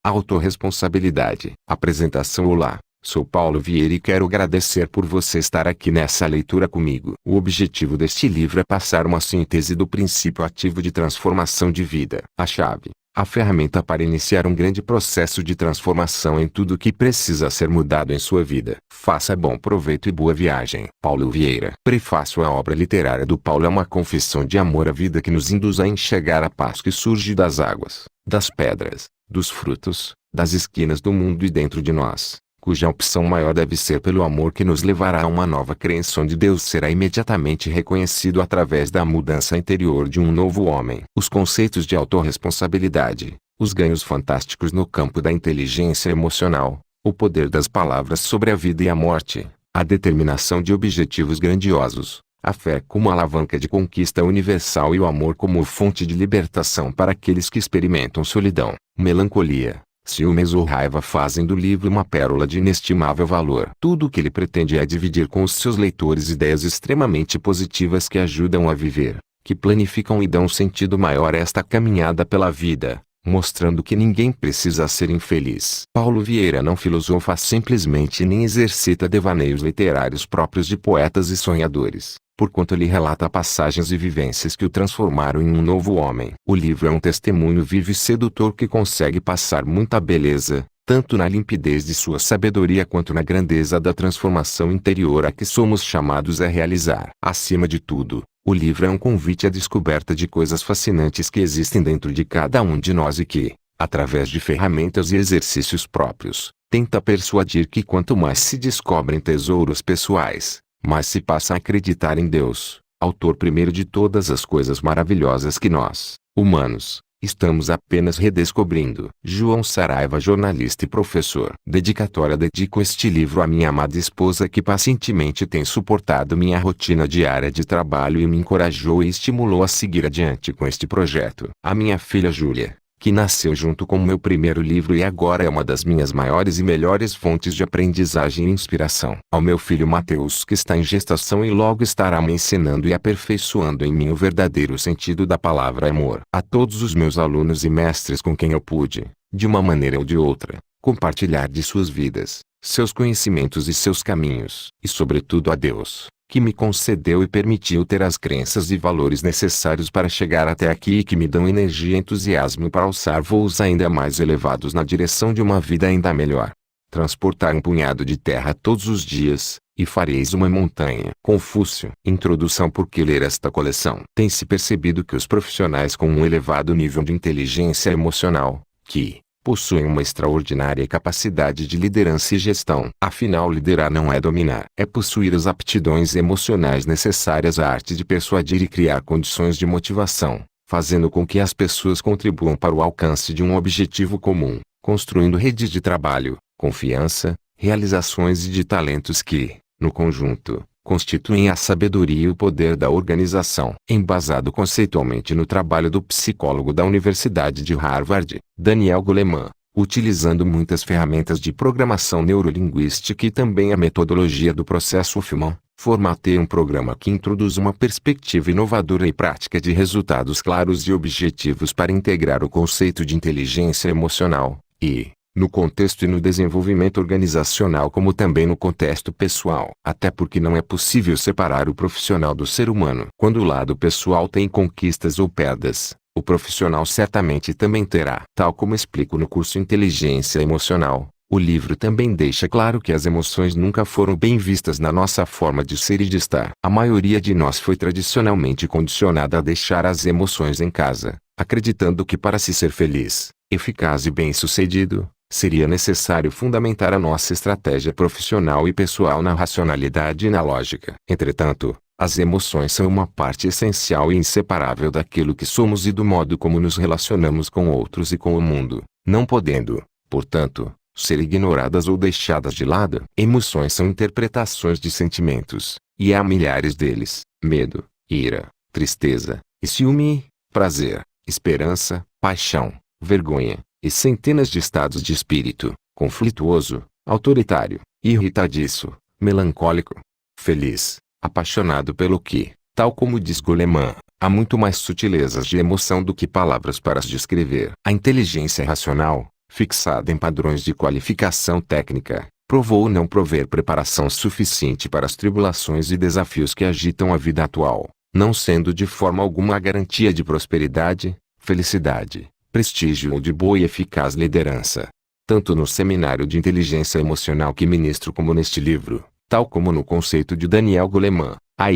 Autorresponsabilidade. Apresentação. Olá, sou Paulo Vieira e quero agradecer por você estar aqui nessa leitura comigo. O objetivo deste livro é passar uma síntese do princípio ativo de transformação de vida. A chave, a ferramenta para iniciar um grande processo de transformação em tudo que precisa ser mudado em sua vida. Faça bom proveito e boa viagem. Paulo Vieira. Prefácio. A obra literária do Paulo é uma confissão de amor à vida que nos induz a enxergar a paz que surge das águas, das pedras, dos frutos, das esquinas do mundo e dentro de nós, cuja opção maior deve ser pelo amor que nos levará a uma nova crença onde Deus será imediatamente reconhecido através da mudança interior de um novo homem. Os conceitos de autorresponsabilidade, os ganhos fantásticos no campo da inteligência emocional, o poder das palavras sobre a vida e a morte, a determinação de objetivos grandiosos, a fé como alavanca de conquista universal e o amor como fonte de libertação para aqueles que experimentam solidão, melancolia, ciúmes ou raiva fazem do livro uma pérola de inestimável valor. Tudo o que ele pretende é dividir com os seus leitores ideias extremamente positivas que ajudam a viver, que planificam e dão sentido maior a esta caminhada pela vida, mostrando que ninguém precisa ser infeliz. Paulo Vieira não filosofa simplesmente nem exercita devaneios literários próprios de poetas e sonhadores, porquanto ele relata passagens e vivências que o transformaram em um novo homem. O livro é um testemunho vivo e sedutor que consegue passar muita beleza, tanto na limpidez de sua sabedoria quanto na grandeza da transformação interior a que somos chamados a realizar. Acima de tudo, o livro é um convite à descoberta de coisas fascinantes que existem dentro de cada um de nós e que, através de ferramentas e exercícios próprios, tenta persuadir que quanto mais se descobrem tesouros pessoais, mas se passa a acreditar em Deus, autor primeiro de todas as coisas maravilhosas que nós, humanos, estamos apenas redescobrindo. João Saraiva, jornalista e professor. Dedicatória. Dedico este livro à minha amada esposa que pacientemente tem suportado minha rotina diária de trabalho e me encorajou e estimulou a seguir adiante com este projeto. À minha filha Júlia, que nasceu junto com o meu primeiro livro e agora é uma das minhas maiores e melhores fontes de aprendizagem e inspiração. Ao meu filho Mateus, que está em gestação e logo estará me ensinando e aperfeiçoando em mim o verdadeiro sentido da palavra amor. A todos os meus alunos e mestres com quem eu pude, de uma maneira ou de outra, compartilhar de suas vidas, seus conhecimentos e seus caminhos. E sobretudo a Deus, que me concedeu e permitiu ter as crenças e valores necessários para chegar até aqui e que me dão energia e entusiasmo para alçar voos ainda mais elevados na direção de uma vida ainda melhor. Transportar um punhado de terra todos os dias, e fareis uma montanha. Confúcio. Introdução. Por que ler esta coleção? Tem-se percebido que os profissionais com um elevado nível de inteligência emocional, que possuem uma extraordinária capacidade de liderança e gestão. Afinal, liderar não é dominar. É possuir as aptidões emocionais necessárias à arte de persuadir e criar condições de motivação, fazendo com que as pessoas contribuam para o alcance de um objetivo comum, construindo redes de trabalho, confiança, realizações e de talentos que, no conjunto, constituem a sabedoria e o poder da organização. Embasado conceitualmente no trabalho do psicólogo da Universidade de Harvard, Daniel Goleman, utilizando muitas ferramentas de programação neurolinguística e também a metodologia do processo Huffman, formatei um programa que introduz uma perspectiva inovadora e prática de resultados claros e objetivos para integrar o conceito de inteligência emocional, e, no contexto e no desenvolvimento organizacional como também no contexto pessoal. Até porque não é possível separar o profissional do ser humano. Quando o lado pessoal tem conquistas ou perdas, o profissional certamente também terá. Tal como explico no curso Inteligência Emocional, o livro também deixa claro que as emoções nunca foram bem vistas na nossa forma de ser e de estar. A maioria de nós foi tradicionalmente condicionada a deixar as emoções em casa, acreditando que para se ser feliz, eficaz e bem-sucedido, seria necessário fundamentar a nossa estratégia profissional e pessoal na racionalidade e na lógica. Entretanto, as emoções são uma parte essencial e inseparável daquilo que somos e do modo como nos relacionamos com outros e com o mundo, não podendo, portanto, ser ignoradas ou deixadas de lado. Emoções são interpretações de sentimentos, e há milhares deles: medo, ira, tristeza, e ciúme, prazer, esperança, paixão, vergonha, e centenas de estados de espírito: conflituoso, autoritário, irritadiço, melancólico, feliz, apaixonado pelo que, tal como diz Goleman, há muito mais sutilezas de emoção do que palavras para as descrever. A inteligência racional, fixada em padrões de qualificação técnica, provou não prover preparação suficiente para as tribulações e desafios que agitam a vida atual, não sendo de forma alguma a garantia de prosperidade, felicidade, prestígio ou de boa e eficaz liderança. Tanto no seminário de inteligência emocional que ministro como neste livro, tal como no conceito de Daniel Goleman, a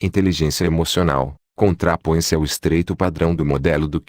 inteligência emocional, contrapõe-se ao estreito padrão do modelo do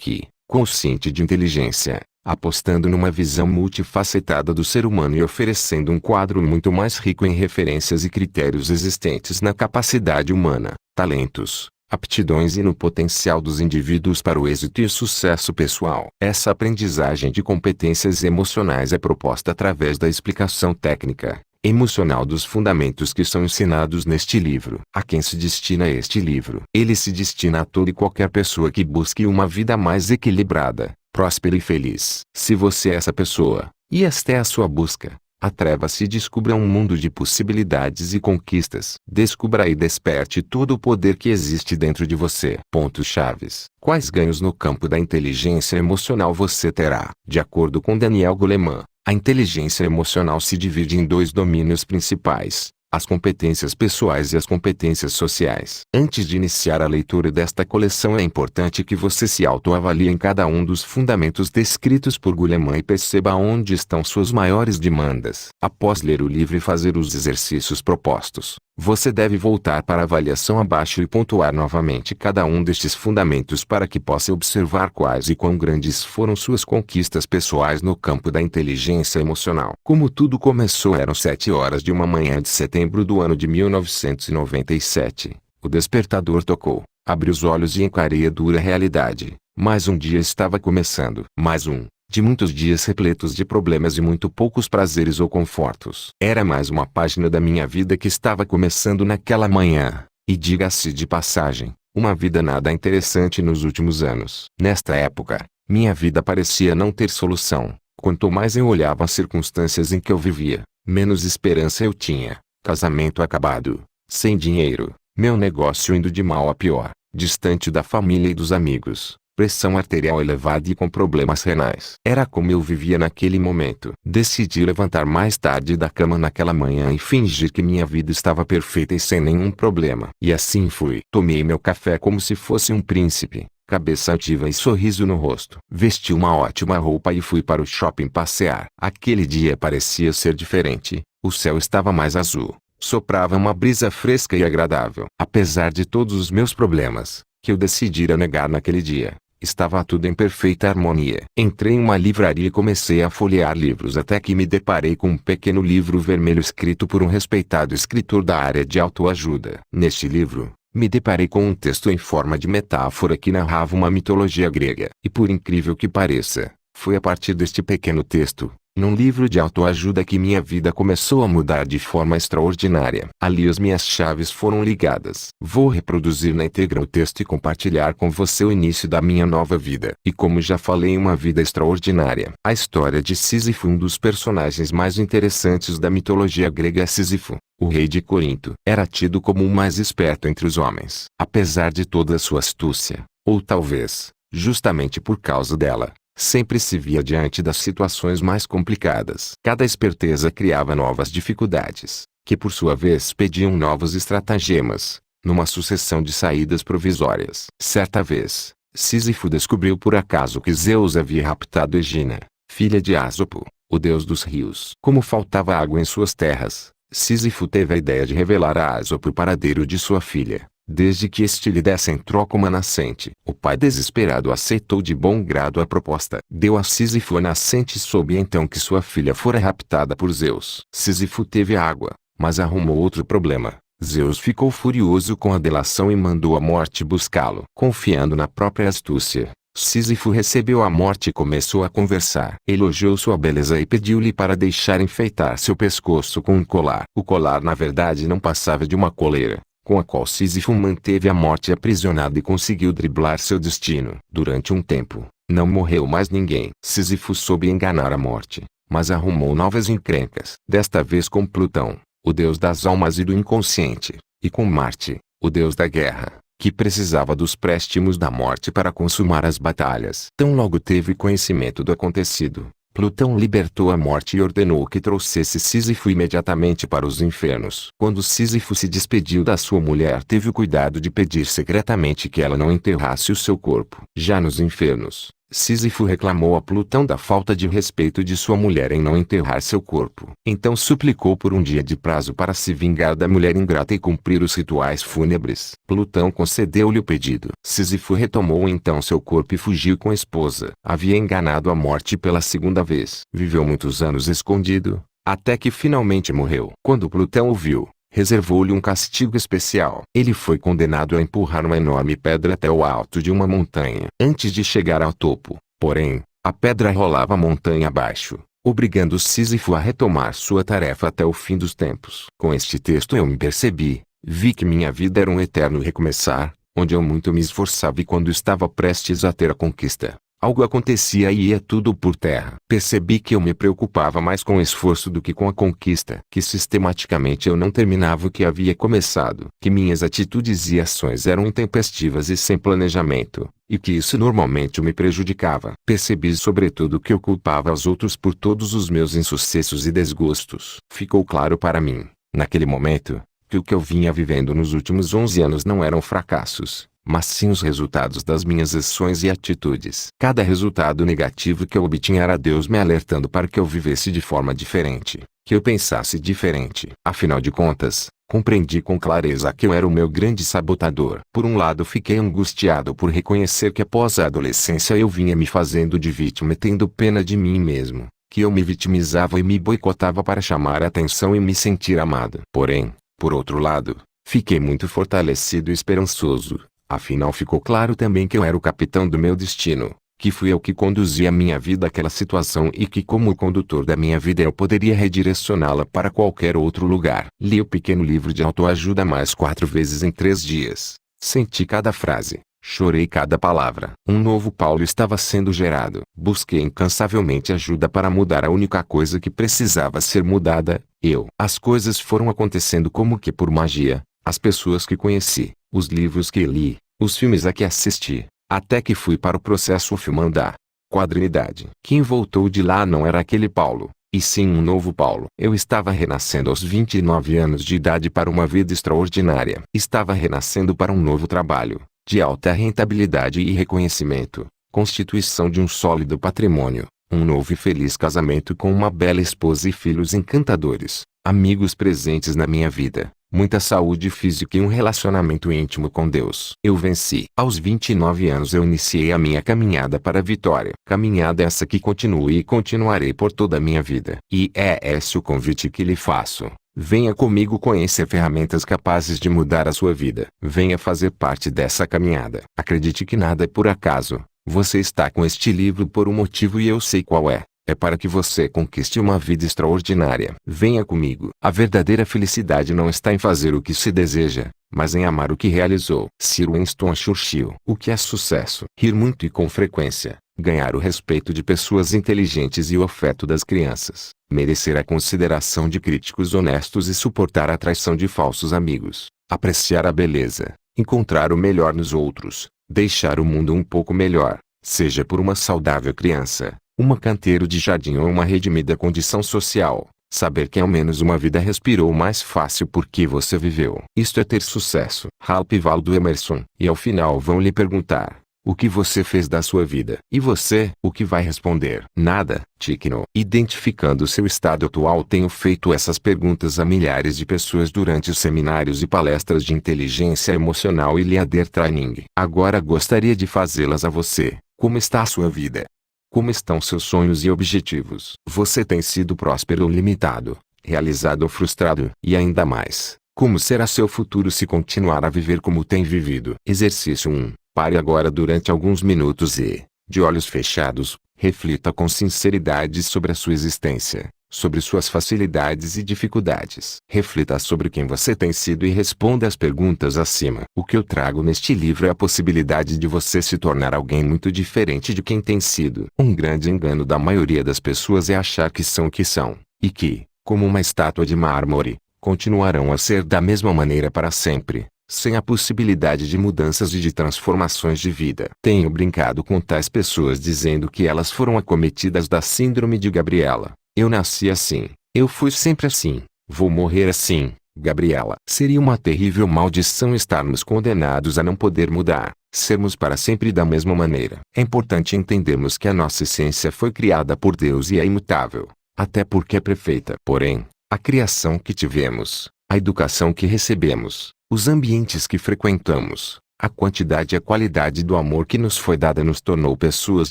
consciente de inteligência, apostando numa visão multifacetada do ser humano e oferecendo um quadro muito mais rico em referências e critérios existentes na capacidade humana, talentos, aptidões e no potencial dos indivíduos para o êxito e o sucesso pessoal. Essa aprendizagem de competências emocionais é proposta através da explicação técnica, emocional dos fundamentos que são ensinados neste livro. A quem se destina este livro? Ele se destina a toda e qualquer pessoa que busque uma vida mais equilibrada, próspera e feliz. Se você é essa pessoa, e esta é a sua busca, atreva-se e descubra um mundo de possibilidades e conquistas. Descubra e desperte todo o poder que existe dentro de você. Pontos-chaves. Quais ganhos no campo da inteligência emocional você terá? De acordo com Daniel Goleman, a inteligência emocional se divide em dois domínios principais: as competências pessoais e as competências sociais. Antes de iniciar a leitura desta coleção é importante que você se autoavalie em cada um dos fundamentos descritos por Goleman e perceba onde estão suas maiores demandas. Após ler o livro e fazer os exercícios propostos, você deve voltar para a avaliação abaixo e pontuar novamente cada um destes fundamentos para que possa observar quais e quão grandes foram suas conquistas pessoais no campo da inteligência emocional. Como tudo começou eram 7 horas de uma manhã de setembro do ano de 1997. O despertador tocou, abri os olhos e encarei a dura realidade. Mais um dia estava começando. Mais um de muitos dias repletos de problemas e muito poucos prazeres ou confortos. Era mais uma página da minha vida que estava começando naquela manhã, e diga-se de passagem, uma vida nada interessante nos últimos anos. Nesta época, minha vida parecia não ter solução. Quanto mais eu olhava as circunstâncias em que eu vivia, menos esperança eu tinha. Casamento acabado, sem dinheiro, meu negócio indo de mal a pior, distante da família e dos amigos, pressão arterial elevada e com problemas renais. Era como eu vivia naquele momento. Decidi levantar mais tarde da cama naquela manhã e fingir que minha vida estava perfeita e sem nenhum problema. E assim fui. Tomei meu café como se fosse um príncipe, cabeça ativa e sorriso no rosto. Vesti uma ótima roupa e fui para o shopping passear. Aquele dia parecia ser diferente. O céu estava mais azul. Soprava uma brisa fresca e agradável. Apesar de todos os meus problemas, que eu decidira negar naquele dia, estava tudo em perfeita harmonia. Entrei em uma livraria e comecei a folhear livros até que me deparei com um pequeno livro vermelho escrito por um respeitado escritor da área de autoajuda. Neste livro, me deparei com um texto em forma de metáfora que narrava uma mitologia grega. E por incrível que pareça, foi a partir deste pequeno texto, num livro de autoajuda, que minha vida começou a mudar de forma extraordinária. Ali as minhas chaves foram ligadas. Vou reproduzir na íntegra o texto e compartilhar com você o início da minha nova vida. E como já falei em uma vida extraordinária, a história de Sísifo, um dos personagens mais interessantes da mitologia grega, é Sísifo, o rei de Corinto. Era tido como o mais esperto entre os homens. Apesar de toda a sua astúcia, ou talvez, justamente por causa dela, sempre se via diante das situações mais complicadas. Cada esperteza criava novas dificuldades, que por sua vez pediam novos estratagemas, numa sucessão de saídas provisórias. Certa vez, Sísifo descobriu por acaso que Zeus havia raptado Egina, filha de Ásopo, o deus dos rios. Como faltava água em suas terras, Sísifo teve a ideia de revelar a Ásopo o paradeiro de sua filha, desde que este lhe desse em troca uma nascente. O pai, desesperado, aceitou de bom grado a proposta. Deu a Sísifo a nascente e soube então que sua filha fora raptada por Zeus. Sísifo teve água, mas arrumou outro problema. Zeus ficou furioso com a delação e mandou a morte buscá-lo. Confiando na própria astúcia, Sísifo recebeu a morte e começou a conversar. Elogiou sua beleza e pediu-lhe para deixar enfeitar seu pescoço com um colar. O colar na verdade não passava de uma coleira, com a qual Sísifo manteve a morte aprisionada e conseguiu driblar seu destino. Durante um tempo, não morreu mais ninguém. Sísifo soube enganar a morte, mas arrumou novas encrencas. Desta vez com Plutão, o deus das almas e do inconsciente, e com Marte, o deus da guerra, que precisava dos préstimos da morte para consumar as batalhas. Tão logo teve conhecimento do acontecido, Plutão libertou a morte e ordenou que trouxesse Sísifo imediatamente para os infernos. Quando Sísifo se despediu da sua mulher, teve o cuidado de pedir secretamente que ela não enterrasse o seu corpo. Já nos infernos, Sísifo reclamou a Plutão da falta de respeito de sua mulher em não enterrar seu corpo. Então suplicou por um dia de prazo para se vingar da mulher ingrata e cumprir os rituais fúnebres. Plutão concedeu-lhe o pedido. Sísifo retomou então seu corpo e fugiu com a esposa. Havia enganado a morte pela segunda vez. Viveu muitos anos escondido, até que finalmente morreu. Quando Plutão o viu, reservou-lhe um castigo especial. Ele foi condenado a empurrar uma enorme pedra até o alto de uma montanha. Antes de chegar ao topo, porém, a pedra rolava a montanha abaixo, obrigando Sísifo a retomar sua tarefa até o fim dos tempos. Com este texto eu me percebi, vi que minha vida era um eterno recomeçar, onde eu muito me esforçava e quando estava prestes a ter a conquista, algo acontecia e ia tudo por terra. Percebi que eu me preocupava mais com o esforço do que com a conquista. Que sistematicamente eu não terminava o que havia começado. Que minhas atitudes e ações eram intempestivas e sem planejamento. E que isso normalmente me prejudicava. Percebi sobretudo que eu culpava os outros por todos os meus insucessos e desgostos. Ficou claro para mim, naquele momento, que o que eu vinha vivendo nos últimos 11 anos não eram fracassos, mas sim os resultados das minhas ações e atitudes. Cada resultado negativo que eu obtinha era Deus me alertando para que eu vivesse de forma diferente, que eu pensasse diferente. Afinal de contas, compreendi com clareza que eu era o meu grande sabotador. Por um lado fiquei angustiado por reconhecer que após a adolescência eu vinha me fazendo de vítima e tendo pena de mim mesmo, que eu me vitimizava e me boicotava para chamar a atenção e me sentir amado. Porém, por outro lado, fiquei muito fortalecido e esperançoso. Afinal ficou claro também que eu era o capitão do meu destino, que fui eu que conduzi a minha vida àquela situação e que como o condutor da minha vida eu poderia redirecioná-la para qualquer outro lugar. Li o pequeno livro de autoajuda mais 4 vezes em 3 dias. Senti cada frase, chorei cada palavra. Um novo Paulo estava sendo gerado. Busquei incansavelmente ajuda para mudar a única coisa que precisava ser mudada, eu. As coisas foram acontecendo como que por magia, as pessoas que conheci, os livros que li, os filmes a que assisti, até que fui para o processo filmando da quadrinidade. Quem voltou de lá não era aquele Paulo, e sim um novo Paulo. Eu estava renascendo aos 29 anos de idade para uma vida extraordinária. Estava renascendo para um novo trabalho, de alta rentabilidade e reconhecimento, constituição de um sólido patrimônio, um novo e feliz casamento com uma bela esposa e filhos encantadores, amigos presentes na minha vida, muita saúde física e um relacionamento íntimo com Deus. Eu venci. Aos 29 anos eu iniciei a minha caminhada para a vitória. Caminhada essa que continuo e continuarei por toda a minha vida. E é esse o convite que lhe faço. Venha comigo conhecer ferramentas capazes de mudar a sua vida. Venha fazer parte dessa caminhada. Acredite que nada é por acaso. Você está com este livro por um motivo e eu sei qual é. É para que você conquiste uma vida extraordinária. Venha comigo. A verdadeira felicidade não está em fazer o que se deseja, mas em amar o que realizou. Sir Winston Churchill. O que é sucesso? Rir muito e com frequência. Ganhar o respeito de pessoas inteligentes e o afeto das crianças. Merecer a consideração de críticos honestos e suportar a traição de falsos amigos. Apreciar a beleza. Encontrar o melhor nos outros. Deixar o mundo um pouco melhor. Seja por uma saudável criança, uma canteiro de jardim ou uma redimida condição social, saber que ao menos uma vida respirou mais fácil porque você viveu. Isto é ter sucesso. Ralph Waldo Emerson. E ao final vão lhe perguntar, o que você fez da sua vida? E você, o que vai responder? Nada, Tikno. Identificando seu estado atual, tenho feito essas perguntas a milhares de pessoas durante os seminários e palestras de inteligência emocional e Leader Training. Agora gostaria de fazê-las a você. Como está a sua vida? Como estão seus sonhos e objetivos? Você tem sido próspero ou limitado, realizado ou frustrado? E ainda mais, como será seu futuro se continuar a viver como tem vivido? Exercício 1. Pare agora durante alguns minutos e, de olhos fechados, reflita com sinceridade sobre a sua existência, sobre suas facilidades e dificuldades. Reflita sobre quem você tem sido e responda as perguntas acima. O que eu trago neste livro é a possibilidade de você se tornar alguém muito diferente de quem tem sido. Um grande engano da maioria das pessoas é achar que são o que são, e que, como uma estátua de mármore, continuarão a ser da mesma maneira para sempre. sem a possibilidade de mudanças e de transformações de vida. Tenho brincado com tais pessoas dizendo que elas foram acometidas da síndrome de Gabriela. Eu nasci assim, eu fui sempre assim, vou morrer assim, Gabriela. Seria uma terrível maldição estarmos condenados a não poder mudar, sermos para sempre da mesma maneira. É importante entendermos que a nossa essência foi criada por Deus e é imutável, até porque é perfeita. Porém, a criação que tivemos, a educação que recebemos, os ambientes que frequentamos, a quantidade e a qualidade do amor que nos foi dada nos tornou pessoas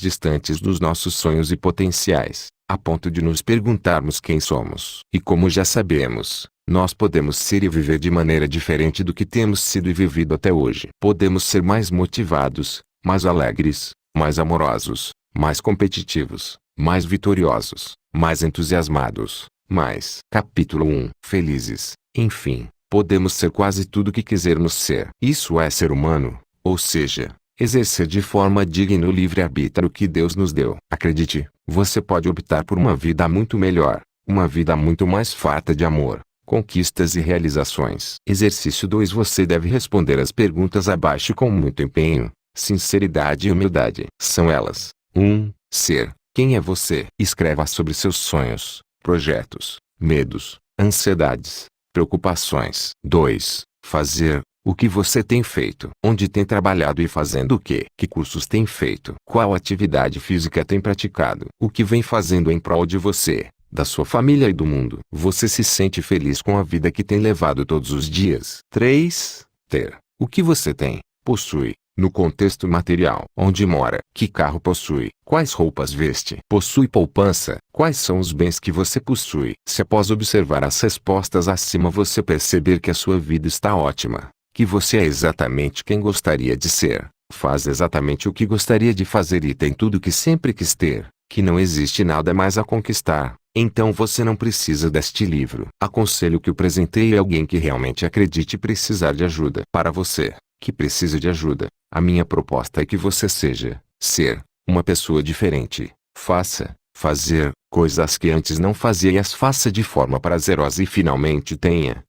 distantes dos nossos sonhos e potenciais, a ponto de nos perguntarmos quem somos. E como já sabemos, nós podemos ser e viver de maneira diferente do que temos sido e vivido até hoje. Podemos ser mais motivados, mais alegres, mais amorosos, mais competitivos, mais vitoriosos, mais entusiasmados, mais. Capítulo 1. Felizes. Enfim, podemos ser quase tudo o que quisermos ser. Isso é ser humano, ou seja, exercer de forma digna o livre-arbítrio que Deus nos deu. Acredite, você pode optar por uma vida muito melhor, uma vida muito mais farta de amor, conquistas e realizações. Exercício 2. Você deve responder as perguntas abaixo com muito empenho, sinceridade e humildade. São elas: 1. Ser. Quem é você? Escreva sobre seus sonhos, projetos, medos, ansiedades, preocupações. 2. Fazer. O que você tem feito? Onde tem trabalhado e fazendo o quê? Que cursos tem feito? Qual atividade física tem praticado? O que vem fazendo em prol de você, da sua família e do mundo? Você se sente feliz com a vida que tem levado todos os dias? 3. Ter. O que você tem, possui, no contexto material? Onde mora? Que carro possui? Quais roupas veste? Possui poupança? Quais são os bens que você possui? Se após observar as respostas acima você perceber que a sua vida está ótima, que você é exatamente quem gostaria de ser, faz exatamente o que gostaria de fazer e tem tudo o que sempre quis ter, que não existe nada mais a conquistar, então você não precisa deste livro. Aconselho que o presenteie a alguém que realmente acredite precisar de ajuda. Para você, que precisa de ajuda, a minha proposta é que você seja, ser, uma pessoa diferente. Fazer, coisas que antes não fazia e as faça de forma prazerosa e finalmente ter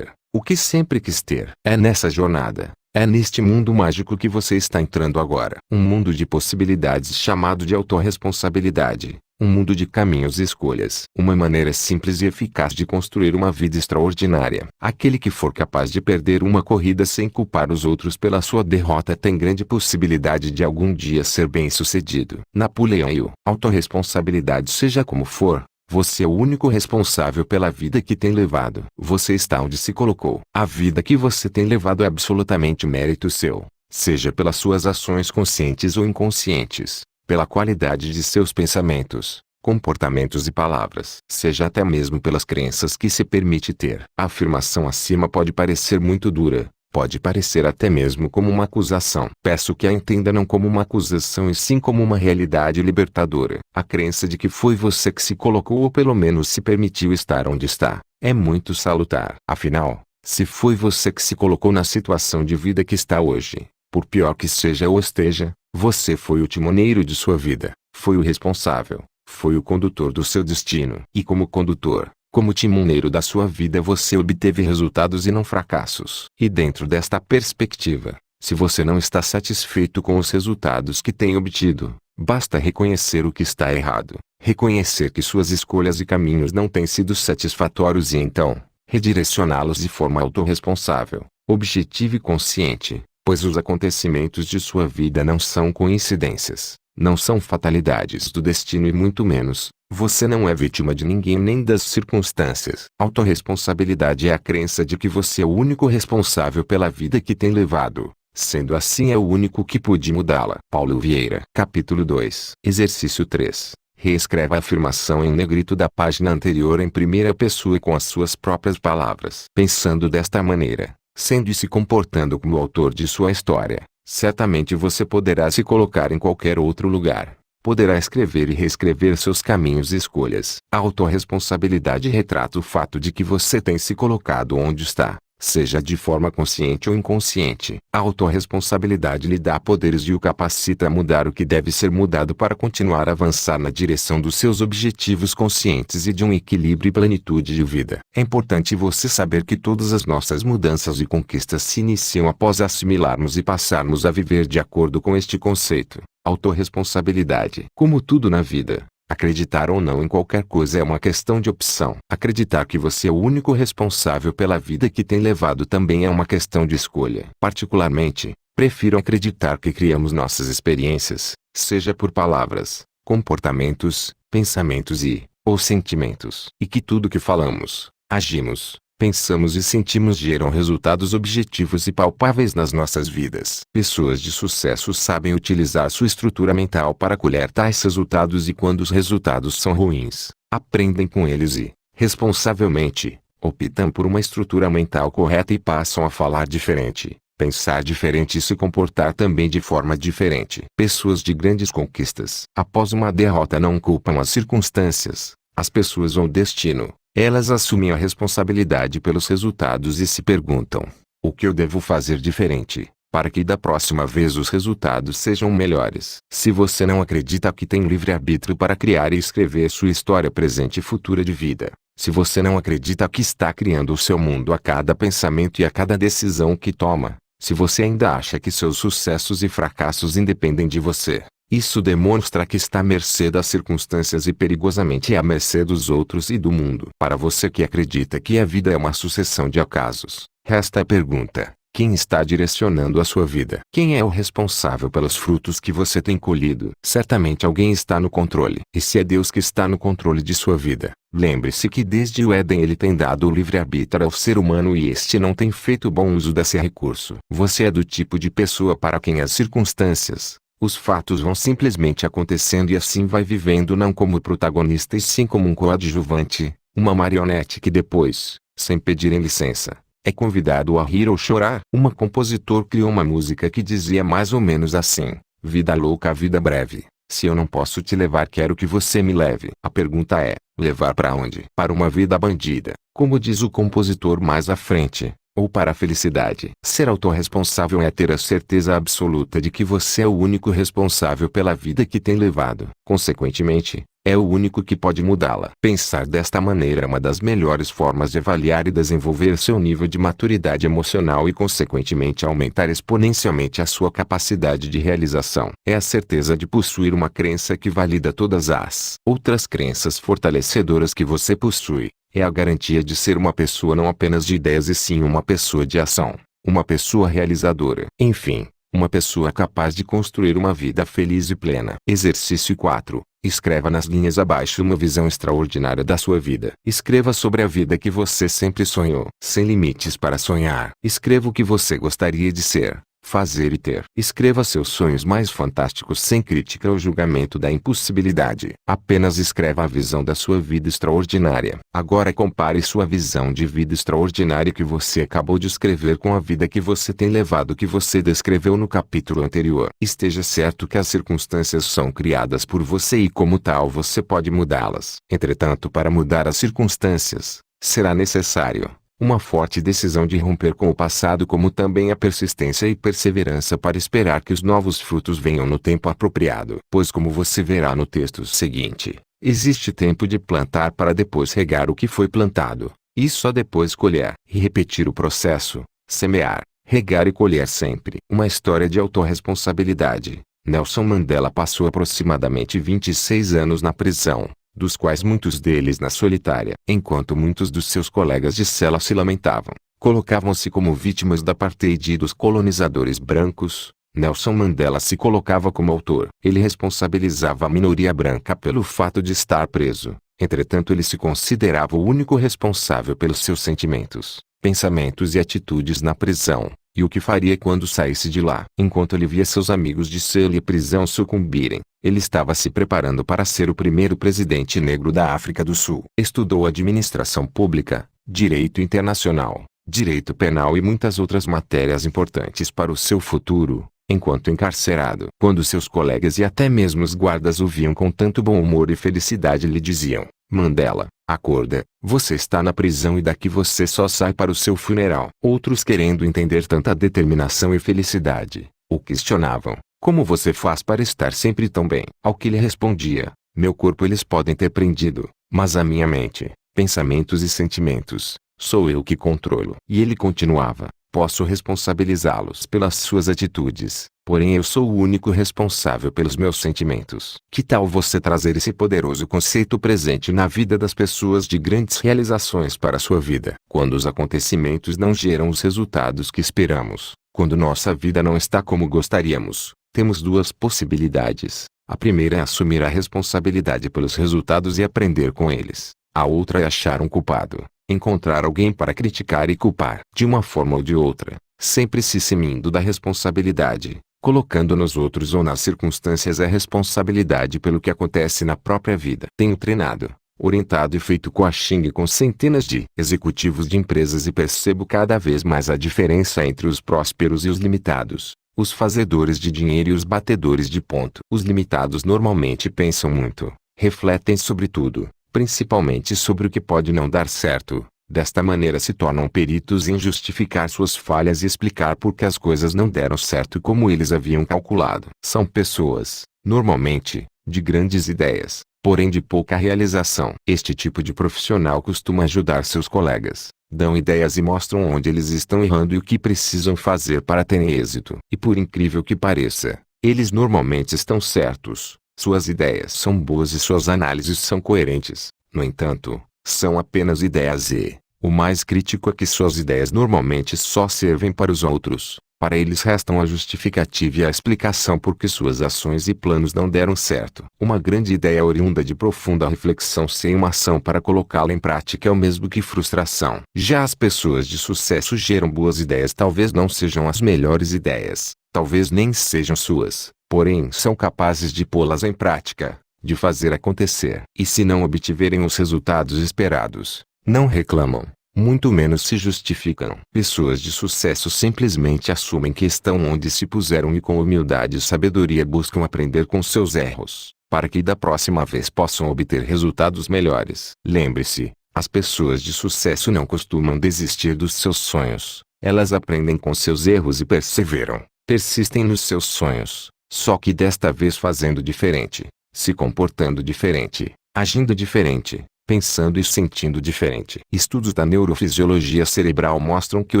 o que sempre quis ter. É nessa jornada, é neste mundo mágico que você está entrando agora. Um mundo de possibilidades chamado de autorresponsabilidade. Um mundo de caminhos e escolhas. Uma maneira simples e eficaz de construir uma vida extraordinária. Aquele que for capaz de perder uma corrida sem culpar os outros pela sua derrota tem grande possibilidade de algum dia ser bem-sucedido. Napoleão Hill. Autorresponsabilidade. Seja como for, você é o único responsável pela vida que tem levado. Você está onde se colocou. A vida que você tem levado é absolutamente mérito seu, seja pelas suas ações conscientes ou inconscientes, pela qualidade de seus pensamentos, comportamentos e palavras, seja até mesmo pelas crenças que se permite ter. A afirmação acima pode parecer muito dura, pode parecer até mesmo como uma acusação. Peço que a entenda não como uma acusação e sim como uma realidade libertadora. A crença de que foi você que se colocou ou pelo menos se permitiu estar onde está, é muito salutar. Afinal, se foi você que se colocou na situação de vida que está hoje, por pior que seja ou esteja, você foi o timoneiro de sua vida, foi o responsável, foi o condutor do seu destino. E como condutor, como timoneiro da sua vida você obteve resultados e não fracassos. E dentro desta perspectiva, se você não está satisfeito com os resultados que tem obtido, basta reconhecer o que está errado, reconhecer que suas escolhas e caminhos não têm sido satisfatórios e então, redirecioná-los de forma autorresponsável, objetiva e consciente, pois os acontecimentos de sua vida não são coincidências, não são fatalidades do destino e muito menos, você não é vítima de ninguém nem das circunstâncias. Autorresponsabilidade é a crença de que você é o único responsável pela vida que tem levado, sendo assim é o único que pode mudá-la. Paulo Vieira. Capítulo 2. Exercício 3. Reescreva a afirmação em negrito da página anterior em primeira pessoa e com as suas próprias palavras. Pensando desta maneira, sendo e se comportando como o autor de sua história, certamente você poderá se colocar em qualquer outro lugar. Poderá escrever e reescrever seus caminhos e escolhas. A autorresponsabilidade retrata o fato de que você tem se colocado onde está, seja de forma consciente ou inconsciente. A autorresponsabilidade lhe dá poderes e o capacita a mudar o que deve ser mudado para continuar a avançar na direção dos seus objetivos conscientes e de um equilíbrio e plenitude de vida. É importante você saber que todas as nossas mudanças e conquistas se iniciam após assimilarmos e passarmos a viver de acordo com este conceito, autorresponsabilidade. Como tudo na vida, acreditar ou não em qualquer coisa é uma questão de opção. Acreditar que você é o único responsável pela vida que tem levado também é uma questão de escolha. Particularmente, prefiro acreditar que criamos nossas experiências, seja por palavras, comportamentos, pensamentos ou sentimentos. E que tudo que falamos, agimos, pensamos e sentimos geram resultados objetivos e palpáveis nas nossas vidas. Pessoas de sucesso sabem utilizar sua estrutura mental para colher tais resultados e quando os resultados são ruins, aprendem com eles e, responsavelmente, optam por uma estrutura mental correta e passam a falar diferente, pensar diferente e se comportar também de forma diferente. Pessoas de grandes conquistas, após uma derrota, não culpam as circunstâncias, as pessoas ou o destino. Elas assumem a responsabilidade pelos resultados e se perguntam: o que eu devo fazer diferente, para que da próxima vez os resultados sejam melhores? Se você não acredita que tem livre-arbítrio para criar e escrever sua história presente e futura de vida, se você não acredita que está criando o seu mundo a cada pensamento e a cada decisão que toma, se você ainda acha que seus sucessos e fracassos independem de você, isso demonstra que está à mercê das circunstâncias e perigosamente à mercê dos outros e do mundo. Para você que acredita que a vida é uma sucessão de acasos, resta a pergunta: quem está direcionando a sua vida? Quem é o responsável pelos frutos que você tem colhido? Certamente alguém está no controle. E se é Deus que está no controle de sua vida, lembre-se que desde o Éden ele tem dado o livre-arbítrio ao ser humano e este não tem feito bom uso desse recurso. Você é do tipo de pessoa para quem as circunstâncias, os fatos vão simplesmente acontecendo e assim vai vivendo não como protagonista e sim como um coadjuvante, uma marionete que depois, sem pedirem licença, é convidado a rir ou chorar. Um compositor criou uma música que dizia mais ou menos assim: vida louca, vida breve, se eu não posso te levar quero que você me leve. A pergunta é, levar para onde? Para uma vida bandida, como diz o compositor mais à frente, ou para a felicidade? Ser autorresponsável é ter a certeza absoluta de que você é o único responsável pela vida que tem levado. Consequentemente, é o único que pode mudá-la. Pensar desta maneira é uma das melhores formas de avaliar e desenvolver seu nível de maturidade emocional e consequentemente aumentar exponencialmente a sua capacidade de realização. É a certeza de possuir uma crença que valida todas as outras crenças fortalecedoras que você possui. É a garantia de ser uma pessoa não apenas de ideias e sim uma pessoa de ação, uma pessoa realizadora. Enfim, uma pessoa capaz de construir uma vida feliz e plena. Exercício 4. Escreva nas linhas abaixo uma visão extraordinária da sua vida. Escreva sobre a vida que você sempre sonhou. Sem limites para sonhar. Escreva o que você gostaria de ser, fazer e ter. Escreva seus sonhos mais fantásticos sem crítica ou julgamento da impossibilidade. Apenas escreva a visão da sua vida extraordinária. Agora compare sua visão de vida extraordinária que você acabou de escrever com a vida que você tem levado que você descreveu no capítulo anterior. Esteja certo que as circunstâncias são criadas por você e como tal você pode mudá-las. Entretanto, para mudar as circunstâncias, será necessário uma forte decisão de romper com o passado, como também a persistência e perseverança para esperar que os novos frutos venham no tempo apropriado. Pois como você verá no texto seguinte, existe tempo de plantar para depois regar o que foi plantado, e só depois colher. E repetir o processo, semear, regar e colher sempre. Uma história de autorresponsabilidade. Nelson Mandela passou aproximadamente 26 anos na prisão, dos quais muitos deles na solitária. Enquanto muitos dos seus colegas de cela se lamentavam, colocavam-se como vítimas da apartheid e dos colonizadores brancos, Nelson Mandela se colocava como autor. Ele responsabilizava a minoria branca pelo fato de estar preso. Entretanto, ele se considerava o único responsável pelos seus sentimentos, pensamentos e atitudes na prisão, e o que faria quando saísse de lá. Enquanto ele via seus amigos de cela e prisão sucumbirem, ele estava se preparando para ser o primeiro presidente negro da África do Sul. Estudou administração pública, direito internacional, direito penal e muitas outras matérias importantes para o seu futuro, enquanto encarcerado. Quando seus colegas e até mesmo os guardas o viam com tanto bom humor e felicidade, lhe diziam: Mandela, acorda, você está na prisão e daqui você só sai para o seu funeral. Outros, querendo entender tanta determinação e felicidade, o questionavam: como você faz para estar sempre tão bem? Ao que ele respondia: meu corpo eles podem ter prendido, mas a minha mente, pensamentos e sentimentos, sou eu que controlo. E ele continuava: posso responsabilizá-los pelas suas atitudes, porém eu sou o único responsável pelos meus sentimentos. Que tal você trazer esse poderoso conceito presente na vida das pessoas de grandes realizações para a sua vida? Quando os acontecimentos não geram os resultados que esperamos, quando nossa vida não está como gostaríamos, temos duas possibilidades. A primeira é assumir a responsabilidade pelos resultados e aprender com eles. A outra é achar um culpado, encontrar alguém para criticar e culpar. De uma forma ou de outra, sempre se eximindo da responsabilidade, colocando nos outros ou nas circunstâncias a responsabilidade pelo que acontece na própria vida. Tenho treinado, orientado e feito coaching com centenas de executivos de empresas e percebo cada vez mais a diferença entre os prósperos e os limitados, os fazedores de dinheiro e os batedores de ponto. Os limitados normalmente pensam muito, refletem sobre tudo, principalmente sobre o que pode não dar certo. Desta maneira se tornam peritos em justificar suas falhas e explicar por que as coisas não deram certo como eles haviam calculado. São pessoas, normalmente, de grandes ideias, porém de pouca realização. Este tipo de profissional costuma ajudar seus colegas, dão ideias e mostram onde eles estão errando e o que precisam fazer para terem êxito. E por incrível que pareça, eles normalmente estão certos. Suas ideias são boas e suas análises são coerentes. No entanto, são apenas ideias e, o mais crítico é que suas ideias normalmente só servem para os outros. Para eles restam a justificativa e a explicação por que suas ações e planos não deram certo. Uma grande ideia oriunda de profunda reflexão sem uma ação para colocá-la em prática é o mesmo que frustração. Já as pessoas de sucesso geram boas ideias, talvez não sejam as melhores ideias, talvez nem sejam suas, porém são capazes de pô-las em prática, de fazer acontecer. E se não obtiverem os resultados esperados, não reclamam, muito menos se justificam. Pessoas de sucesso simplesmente assumem que estão onde se puseram e com humildade e sabedoria buscam aprender com seus erros, para que da próxima vez possam obter resultados melhores. Lembre-se, as pessoas de sucesso não costumam desistir dos seus sonhos, elas aprendem com seus erros e perseveram, persistem nos seus sonhos, só que desta vez fazendo diferente, se comportando diferente, agindo diferente, pensando e sentindo diferente. Estudos da neurofisiologia cerebral mostram que o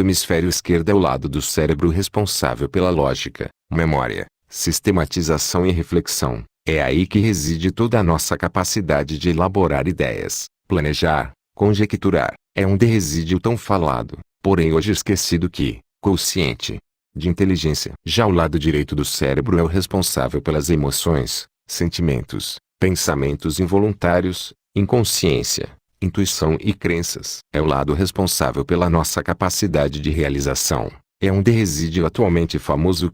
hemisfério esquerdo é o lado do cérebro responsável pela lógica, memória, sistematização e reflexão. É aí que reside toda a nossa capacidade de elaborar ideias, planejar, conjecturar. É onde reside o tão falado, porém hoje esquecido quociente de inteligência. Já o lado direito do cérebro é o responsável pelas emoções, sentimentos, pensamentos involuntários, inconsciência, intuição e crenças. É o lado responsável pela nossa capacidade de realização. É onde reside o atualmente famoso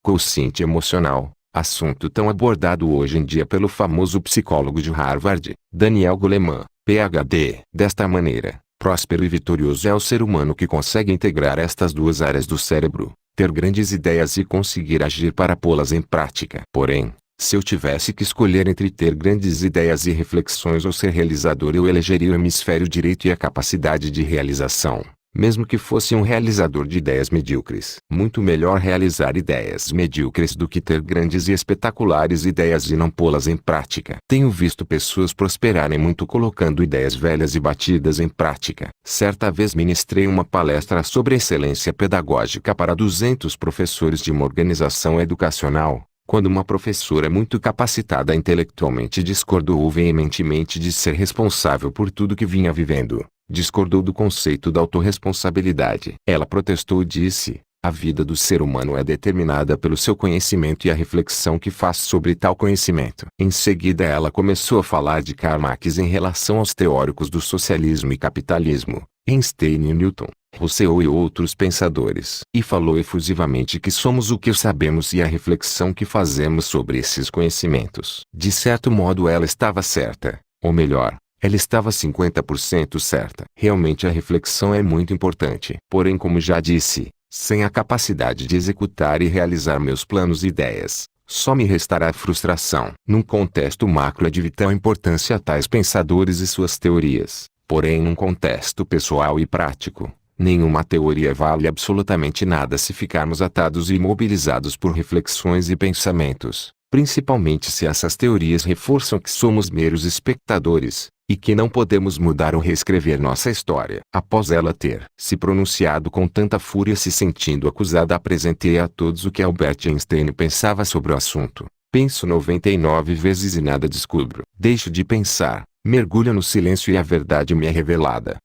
quociente emocional, assunto tão abordado hoje em dia pelo famoso psicólogo de Harvard, Daniel Goleman, PhD. Desta maneira, próspero e vitorioso é o ser humano que consegue integrar estas duas áreas do cérebro, ter grandes ideias e conseguir agir para pô-las em prática. Porém, se eu tivesse que escolher entre ter grandes ideias e reflexões ou ser realizador, eu elegeria o hemisfério direito e a capacidade de realização, mesmo que fosse um realizador de ideias medíocres. Muito melhor realizar ideias medíocres do que ter grandes e espetaculares ideias e não pô-las em prática. Tenho visto pessoas prosperarem muito colocando ideias velhas e batidas em prática. Certa vez ministrei uma palestra sobre excelência pedagógica para 200 professores de uma organização educacional, quando uma professora muito capacitada intelectualmente discordou veementemente de ser responsável por tudo que vinha vivendo. Discordou do conceito da autorresponsabilidade. Ela protestou e disse: a vida do ser humano é determinada pelo seu conhecimento e a reflexão que faz sobre tal conhecimento. Em seguida ela começou a falar de Karl Marx em relação aos teóricos do socialismo e capitalismo, Einstein e Newton, Rousseau e outros pensadores. E falou efusivamente que somos o que sabemos e a reflexão que fazemos sobre esses conhecimentos. De certo modo ela estava certa, ou melhor, ela estava 50% certa. Realmente a reflexão é muito importante. Porém, como já disse, sem a capacidade de executar e realizar meus planos e ideias, só me restará a frustração. Num contexto macro é de vital importância a tais pensadores e suas teorias, porém num contexto pessoal e prático, nenhuma teoria vale absolutamente nada se ficarmos atados e imobilizados por reflexões e pensamentos, principalmente se essas teorias reforçam que somos meros espectadores, e que não podemos mudar ou reescrever nossa história. Após ela ter se pronunciado com tanta fúria, se sentindo acusada, apresentei a todos o que Albert Einstein pensava sobre o assunto. Penso 99 vezes e nada descubro. Deixo de pensar, mergulho no silêncio e a verdade me é revelada.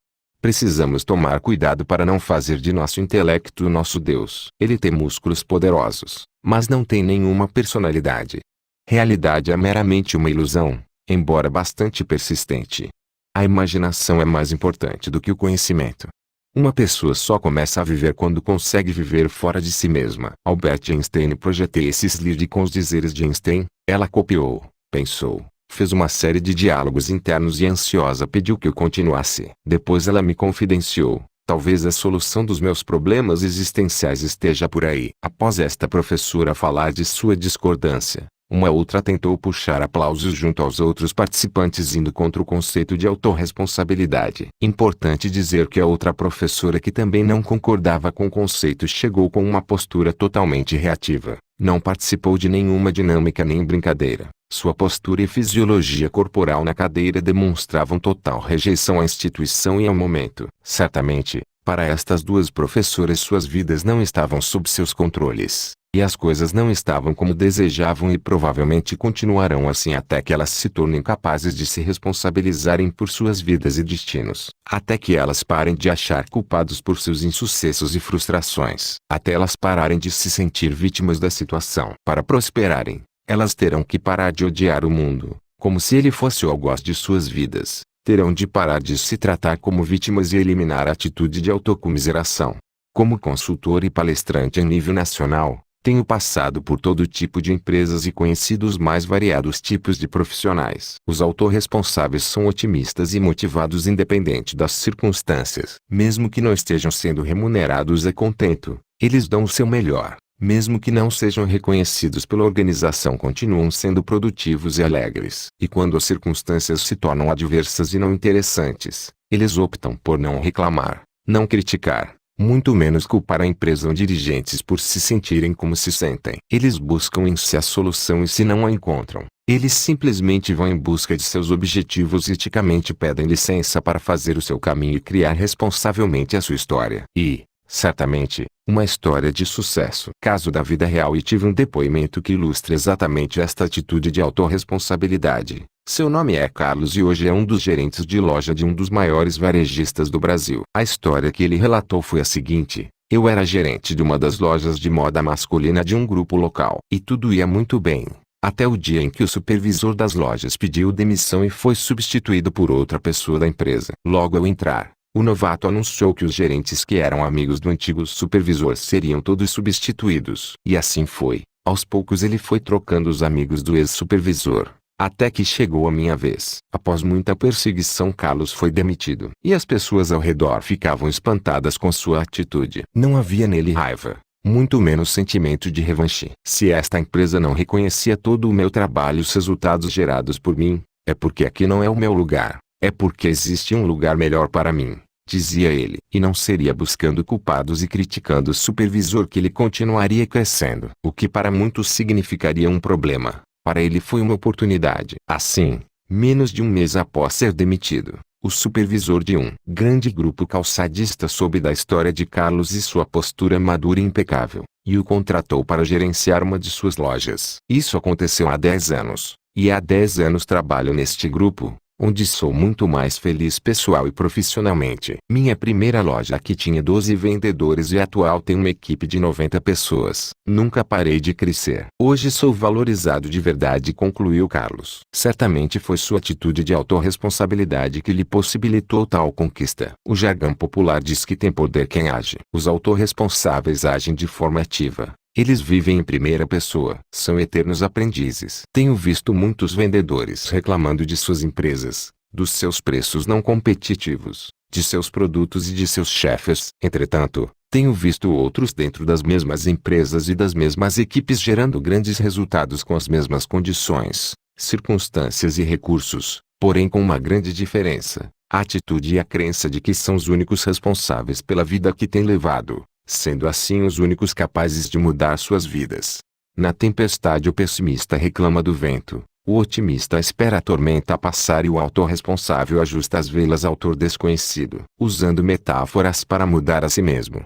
Precisamos tomar cuidado para não fazer de nosso intelecto o nosso Deus. Ele tem músculos poderosos, mas não tem nenhuma personalidade. Realidade é meramente uma ilusão, embora bastante persistente. A imaginação é mais importante do que o conhecimento. Uma pessoa só começa a viver quando consegue viver fora de si mesma. Albert Einstein. Projetei esse slide com os dizeres de Einstein. Ela copiou, pensou, fez uma série de diálogos internos e ansiosa pediu que eu continuasse. Depois ela me confidenciou: talvez a solução dos meus problemas existenciais esteja por aí. Após esta professora falar de sua discordância, uma outra tentou puxar aplausos junto aos outros participantes, indo contra o conceito de autorresponsabilidade. Importante dizer que a outra professora, que também não concordava com o conceito, chegou com uma postura totalmente reativa. Não participou de nenhuma dinâmica nem brincadeira. Sua postura e fisiologia corporal na cadeira demonstravam total rejeição à instituição e ao momento. Certamente, para estas duas professoras, suas vidas não estavam sob seus controles, e as coisas não estavam como desejavam, e provavelmente continuarão assim até que elas se tornem capazes de se responsabilizarem por suas vidas e destinos. Até que elas parem de achar culpados por seus insucessos e frustrações. Até elas pararem de se sentir vítimas da situação. Para prosperarem, elas terão que parar de odiar o mundo, como se ele fosse o algoz de suas vidas. Terão de parar de se tratar como vítimas e eliminar a atitude de autocomiseração. Como consultor e palestrante em nível nacional, tenho passado por todo tipo de empresas e conhecido os mais variados tipos de profissionais. Os autorresponsáveis são otimistas e motivados independente das circunstâncias. Mesmo que não estejam sendo remunerados a contento, eles dão o seu melhor. Mesmo que não sejam reconhecidos pela organização, continuam sendo produtivos e alegres. E quando as circunstâncias se tornam adversas e não interessantes, eles optam por não reclamar, não criticar, muito menos culpar a empresa ou dirigentes por se sentirem como se sentem. Eles buscam em si a solução, e se não a encontram, eles simplesmente vão em busca de seus objetivos e eticamente pedem licença para fazer o seu caminho e criar responsavelmente a sua história. E, certamente, uma história de sucesso. Caso da vida real, e tive um depoimento que ilustra exatamente esta atitude de autorresponsabilidade. Seu nome é Carlos e hoje é um dos gerentes de loja de um dos maiores varejistas do Brasil. A história que ele relatou foi a seguinte: eu era gerente de uma das lojas de moda masculina de um grupo local. E tudo ia muito bem, até o dia em que o supervisor das lojas pediu demissão e foi substituído por outra pessoa da empresa. Logo ao entrar, o novato anunciou que os gerentes que eram amigos do antigo supervisor seriam todos substituídos. E assim foi. Aos poucos ele foi trocando os amigos do ex-supervisor, até que chegou a minha vez. Após muita perseguição, Carlos foi demitido. E as pessoas ao redor ficavam espantadas com sua atitude. Não havia nele raiva, muito menos sentimento de revanche. Se esta empresa não reconhecia todo o meu trabalho e os resultados gerados por mim, é porque aqui não é o meu lugar. É porque existe um lugar melhor para mim, dizia ele. E não seria buscando culpados e criticando o supervisor que ele continuaria crescendo. O que para muitos significaria um problema, para ele foi uma oportunidade. Assim, menos de um mês após ser demitido, o supervisor de um grande grupo calçadista soube da história de Carlos e sua postura madura e impecável, e o contratou para gerenciar uma de suas lojas. Isso aconteceu há 10 anos, e há 10 anos trabalho neste grupo, onde sou muito mais feliz pessoal e profissionalmente. Minha primeira loja aqui tinha 12 vendedores e a atual tem uma equipe de 90 pessoas. Nunca parei de crescer. Hoje sou valorizado de verdade, concluiu Carlos. Certamente foi sua atitude de autorresponsabilidade que lhe possibilitou tal conquista. O jargão popular diz que tem poder quem age. Os autorresponsáveis agem de forma ativa. Eles vivem em primeira pessoa. São eternos aprendizes. Tenho visto muitos vendedores reclamando de suas empresas, dos seus preços não competitivos, de seus produtos e de seus chefes. Entretanto, Tenho visto outros dentro das mesmas empresas e das mesmas equipes gerando grandes resultados com as mesmas condições, circunstâncias e recursos, porém com uma grande diferença: a atitude e a crença de que são os únicos responsáveis pela vida que têm levado, sendo assim os únicos capazes de mudar suas vidas. Na tempestade o pessimista reclama do vento, o otimista espera a tormenta passar e o autorresponsável ajusta as velas ao autor desconhecido, usando metáforas para mudar a si mesmo.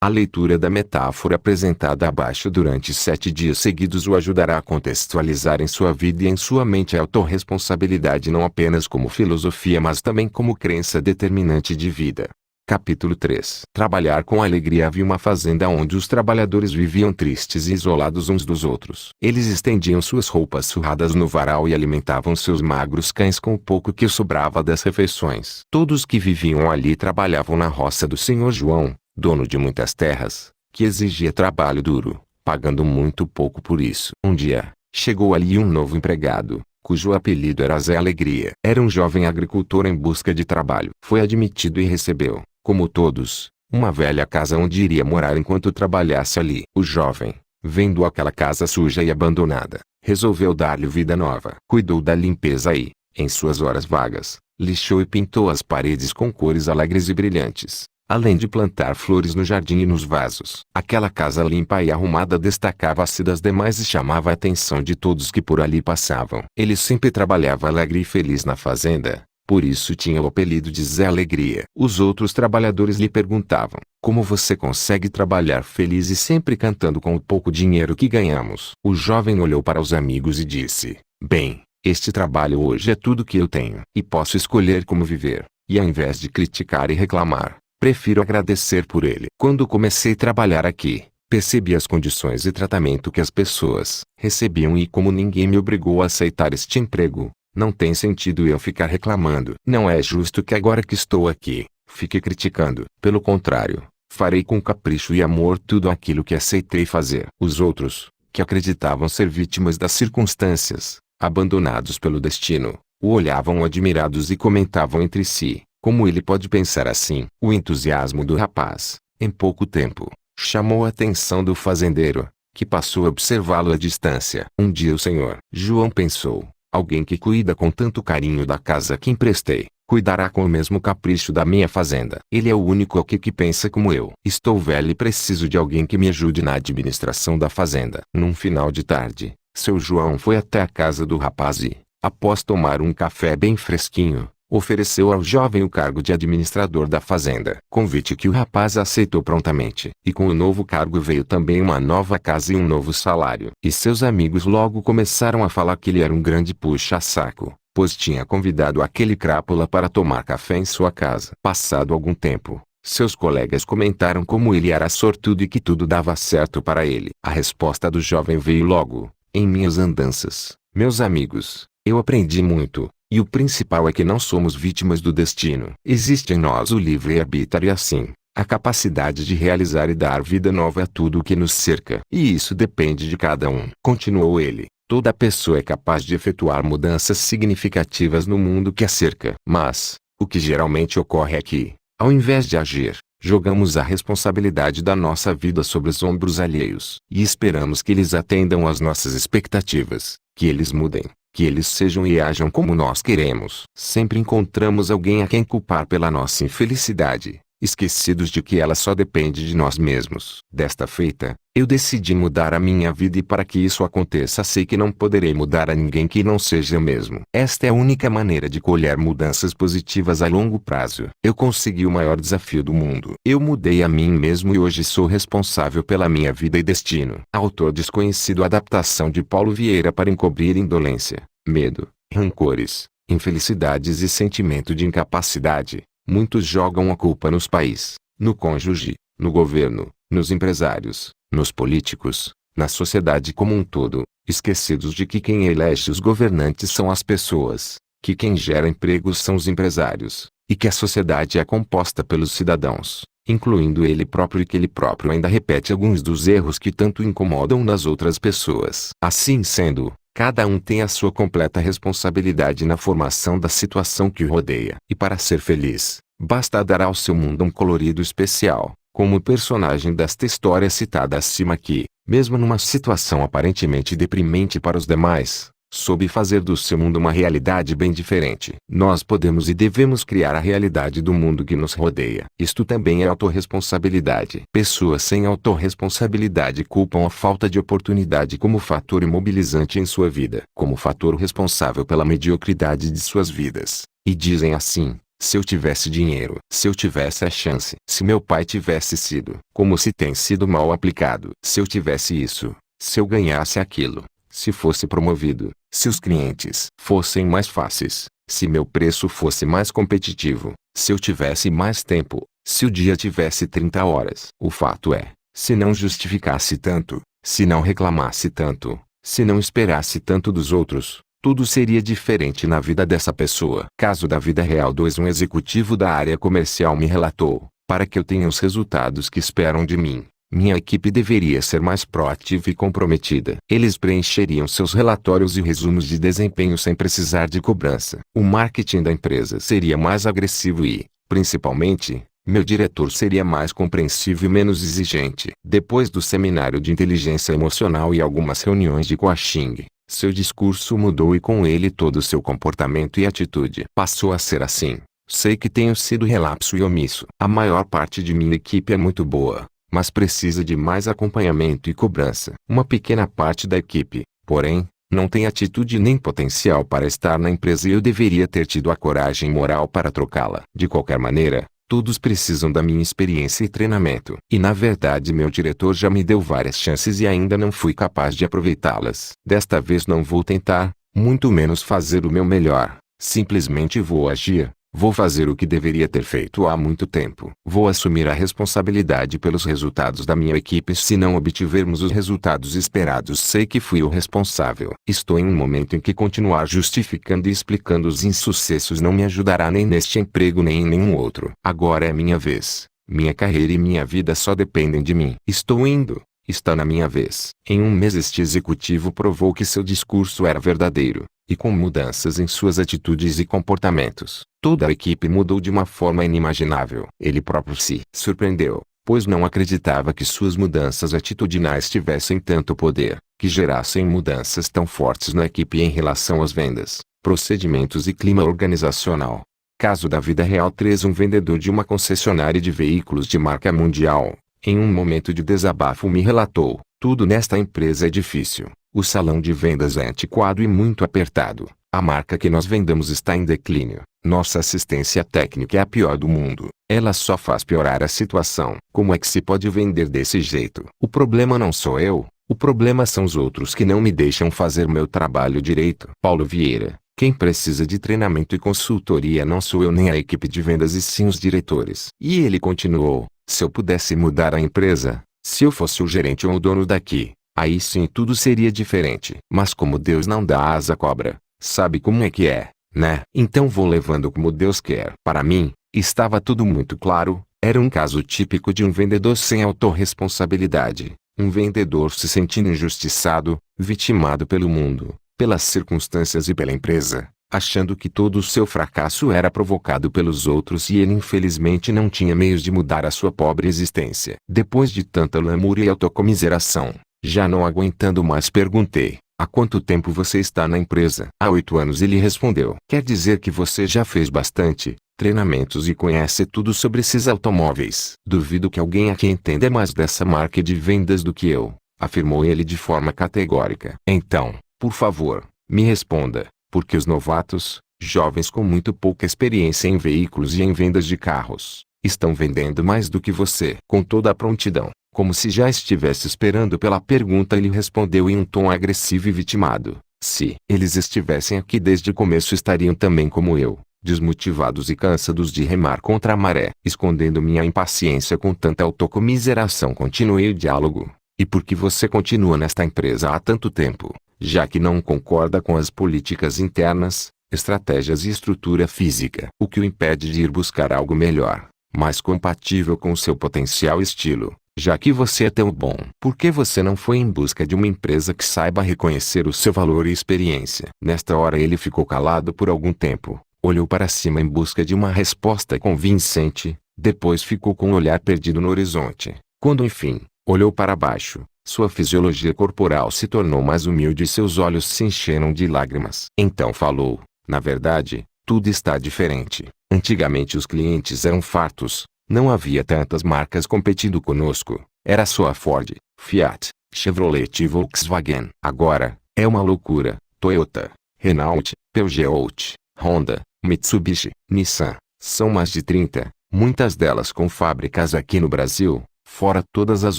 A leitura da metáfora apresentada abaixo durante 7 dias seguidos o ajudará a contextualizar em sua vida e em sua mente a autorresponsabilidade não apenas como filosofia mas também como crença determinante de vida. Capítulo 3. Trabalhar com alegria. Havia uma fazenda onde os trabalhadores viviam tristes e isolados uns dos outros. Eles estendiam suas roupas surradas no varal e alimentavam seus magros cães com o pouco que sobrava das refeições. Todos que viviam ali trabalhavam na roça do Senhor João, dono de muitas terras, que exigia trabalho duro, pagando muito pouco por isso. Um dia, chegou ali um novo empregado, cujo apelido era Zé Alegria. Era um jovem agricultor em busca de trabalho. Foi admitido e recebeu, como todos, uma velha casa onde iria morar enquanto trabalhasse ali. O jovem, vendo aquela casa suja e abandonada, resolveu dar-lhe vida nova. Cuidou da limpeza e, em suas horas vagas, lixou e pintou as paredes com cores alegres e brilhantes, além de plantar flores no jardim e nos vasos. Aquela casa limpa e arrumada destacava-se das demais e chamava a atenção de todos que por ali passavam. Ele sempre trabalhava alegre e feliz na fazenda, por isso tinha o apelido de Zé Alegria. Os outros trabalhadores lhe perguntavam: como você consegue trabalhar feliz e sempre cantando com o pouco dinheiro que ganhamos? O jovem olhou para os amigos e disse: bem, este trabalho hoje é tudo que eu tenho, e posso escolher como viver, e ao invés de criticar e reclamar, prefiro agradecer por ele. Quando comecei a trabalhar aqui, percebi as condições e tratamento que as pessoas recebiam e como ninguém me obrigou a aceitar este emprego, não tem sentido eu ficar reclamando. Não é justo que agora que estou aqui, fique criticando. Pelo contrário, farei com capricho e amor tudo aquilo que aceitei fazer. Os outros, que acreditavam ser vítimas das circunstâncias, abandonados pelo destino, o olhavam admirados e comentavam entre si: como ele pode pensar assim? O entusiasmo do rapaz, em pouco tempo, chamou a atenção do fazendeiro, que passou a observá-lo à distância. Um dia o senhor João pensou: alguém que cuida com tanto carinho da casa que emprestei, cuidará com o mesmo capricho da minha fazenda. Ele é o único aqui que pensa como eu. Estou velho e preciso de alguém que me ajude na administração da fazenda. Num final de tarde, seu João foi até a casa do rapaz e, após tomar um café bem fresquinho, ofereceu ao jovem o cargo de administrador da fazenda. Convite que o rapaz aceitou prontamente. E com o novo cargo veio também uma nova casa e um novo salário. E seus amigos logo começaram a falar que ele era um grande puxa-saco, pois tinha convidado aquele crápula para tomar café em sua casa. Passado algum tempo, seus colegas comentaram como ele era sortudo e que tudo dava certo para ele. A resposta do jovem veio logo: em minhas andanças, meus amigos, eu aprendi muito. E o principal é que não somos vítimas do destino. Existe em nós o livre-arbítrio e assim, a capacidade de realizar e dar vida nova a tudo o que nos cerca. E isso depende de cada um. Continuou ele: toda pessoa é capaz de efetuar mudanças significativas no mundo que a cerca. Mas, o que geralmente ocorre é que, ao invés de agir, jogamos a responsabilidade da nossa vida sobre os ombros alheios. E esperamos que eles atendam às nossas expectativas, que eles mudem, que eles sejam e ajam como nós queremos. Sempre encontramos alguém a quem culpar pela nossa infelicidade, esquecidos de que ela só depende de nós mesmos. Desta feita, eu decidi mudar a minha vida e para que isso aconteça sei que não poderei mudar a ninguém que não seja eu mesmo. Esta é a única maneira de colher mudanças positivas a longo prazo. Eu consegui o maior desafio do mundo. Eu mudei a mim mesmo e hoje sou responsável pela minha vida e destino. Autor desconhecido. Adaptação de Paulo Vieira para encobrir indolência, medo, rancores, infelicidades e sentimento de incapacidade. Muitos jogam a culpa nos pais, no cônjuge, no governo, nos empresários, nos políticos, na sociedade como um todo, esquecidos de que quem elege os governantes são as pessoas, que quem gera empregos são os empresários, e que a sociedade é composta pelos cidadãos, incluindo ele próprio, e que ele próprio ainda repete alguns dos erros que tanto incomodam nas outras pessoas. Assim sendo, cada um tem a sua completa responsabilidade na formação da situação que o rodeia. E para ser feliz, basta dar ao seu mundo um colorido especial, Como o personagem desta história citada acima que, mesmo numa situação aparentemente deprimente para os demais, soube fazer do seu mundo uma realidade bem diferente. Nós podemos e devemos criar a realidade do mundo que nos rodeia. Isto também é autorresponsabilidade. Pessoas sem autorresponsabilidade culpam a falta de oportunidade como fator imobilizante em sua vida, como fator responsável pela mediocridade de suas vidas. E dizem assim: se eu tivesse dinheiro, se eu tivesse a chance, se meu pai tivesse sido, como se tem sido mal aplicado, se eu tivesse isso, se eu ganhasse aquilo, se fosse promovido, se os clientes fossem mais fáceis, se meu preço fosse mais competitivo, se eu tivesse mais tempo, se o dia tivesse 30 horas. O fato é, se não justificasse tanto, se não reclamasse tanto, se não esperasse tanto dos outros, tudo seria diferente na vida dessa pessoa. Caso da vida real 2. Um executivo da área comercial me relatou: para que eu tenha os resultados que esperam de mim, minha equipe deveria ser mais proativa e comprometida. Eles preencheriam seus relatórios e resumos de desempenho sem precisar de cobrança. O marketing da empresa seria mais agressivo e, principalmente, meu diretor seria mais compreensivo e menos exigente. Depois do seminário de inteligência emocional e algumas reuniões de coaching, seu discurso mudou e com ele todo o seu comportamento e atitude. Passou a ser assim: sei que tenho sido relapso e omisso. A maior parte de minha equipe é muito boa, mas precisa de mais acompanhamento e cobrança. Uma pequena parte da equipe, porém, não tem atitude nem potencial para estar na empresa e eu deveria ter tido a coragem moral para trocá-la. De qualquer maneira, todos precisam da minha experiência e treinamento. E na verdade meu diretor já me deu várias chances e ainda não fui capaz de aproveitá-las. Desta vez não vou tentar, muito menos fazer o meu melhor. Simplesmente vou agir. Vou fazer o que deveria ter feito há muito tempo. Vou assumir a responsabilidade pelos resultados da minha equipe se não obtivermos os resultados esperados. Sei que fui o responsável. Estou em um momento em que continuar justificando e explicando os insucessos não me ajudará nem neste emprego nem em nenhum outro. Agora é minha vez. Minha carreira e minha vida só dependem de mim. Estou indo. Está na minha vez. Em um mês este executivo provou que seu discurso era verdadeiro, e com mudanças em suas atitudes e comportamentos, toda a equipe mudou de uma forma inimaginável. Ele próprio se surpreendeu, pois não acreditava que suas mudanças atitudinais tivessem tanto poder, que gerassem mudanças tão fortes na equipe em relação às vendas, procedimentos e clima organizacional. Caso da vida real 3. Um vendedor de uma concessionária de veículos de marca mundial, em um momento de desabafo me relatou: tudo nesta empresa é difícil. O salão de vendas é antiquado e muito apertado. A marca que nós vendemos está em declínio. Nossa assistência técnica é a pior do mundo. Ela só faz piorar a situação. Como é que se pode vender desse jeito? O problema não sou eu. O problema são os outros que não me deixam fazer meu trabalho direito. Paulo Vieira: quem precisa de treinamento e consultoria não sou eu nem a equipe de vendas e sim os diretores. E ele continuou: se eu pudesse mudar a empresa, se eu fosse o gerente ou o dono daqui, aí sim tudo seria diferente. Mas como Deus não dá asa à cobra, sabe como é que é, né? Então vou levando como Deus quer. Para mim, estava tudo muito claro. Era um caso típico de um vendedor sem autorresponsabilidade. Um vendedor se sentindo injustiçado, vitimado pelo mundo, pelas circunstâncias e pela empresa, achando que todo o seu fracasso era provocado pelos outros e ele infelizmente não tinha meios de mudar a sua pobre existência. Depois de tanta lamúria e autocomiseração, já não aguentando mais, perguntei: há quanto tempo você está na empresa? Há 8 anos, ele respondeu. Quer dizer que você já fez bastante treinamentos e conhece tudo sobre esses automóveis. Duvido que alguém aqui entenda mais dessa marca de vendas do que eu, afirmou ele de forma categórica. Então, por favor, me responda. Porque os novatos, jovens com muito pouca experiência em veículos e em vendas de carros, estão vendendo mais do que você? Com toda a prontidão, como se já estivesse esperando pela pergunta, ele respondeu em um tom agressivo e vitimado: se eles estivessem aqui desde o começo estariam também como eu, desmotivados e cansados de remar contra a maré. Escondendo minha impaciência com tanta autocomiseração, continuei o diálogo: e por que você continua nesta empresa há tanto tempo? Já que não concorda com as políticas internas, estratégias e estrutura física. O que o impede de ir buscar algo melhor, mais compatível com o seu potencial e estilo? Já que você é tão bom, por que você não foi em busca de uma empresa que saiba reconhecer o seu valor e experiência? Nesta hora ele ficou calado por algum tempo, olhou para cima em busca de uma resposta convincente. Depois ficou com o olhar perdido no horizonte. Quando enfim, olhou para baixo, sua fisiologia corporal se tornou mais humilde e seus olhos se encheram de lágrimas. Então falou: na verdade, tudo está diferente. Antigamente os clientes eram fartos. Não havia tantas marcas competindo conosco. Era só a Ford, Fiat, Chevrolet e Volkswagen. Agora, é uma loucura. Toyota, Renault, Peugeot, Honda, Mitsubishi, Nissan. São mais de 30, muitas delas com fábricas aqui no Brasil, fora todas as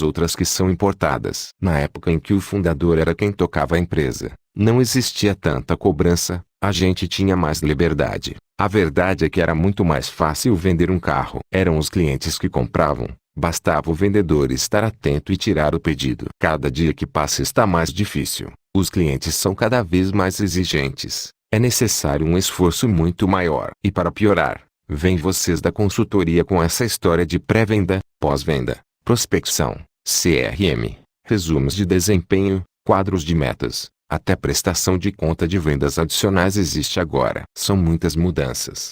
outras que são importadas. Na época em que o fundador era quem tocava a empresa, não existia tanta cobrança, a gente tinha mais liberdade. A verdade é que era muito mais fácil vender um carro. Eram os clientes que compravam, bastava o vendedor estar atento e tirar o pedido. Cada dia que passa está mais difícil. Os clientes são cada vez mais exigentes. É necessário um esforço muito maior. E para piorar, vem vocês da consultoria com essa história de pré-venda, pós-venda, prospecção, CRM, resumos de desempenho, quadros de metas, até prestação de conta de vendas adicionais existe agora. São muitas mudanças.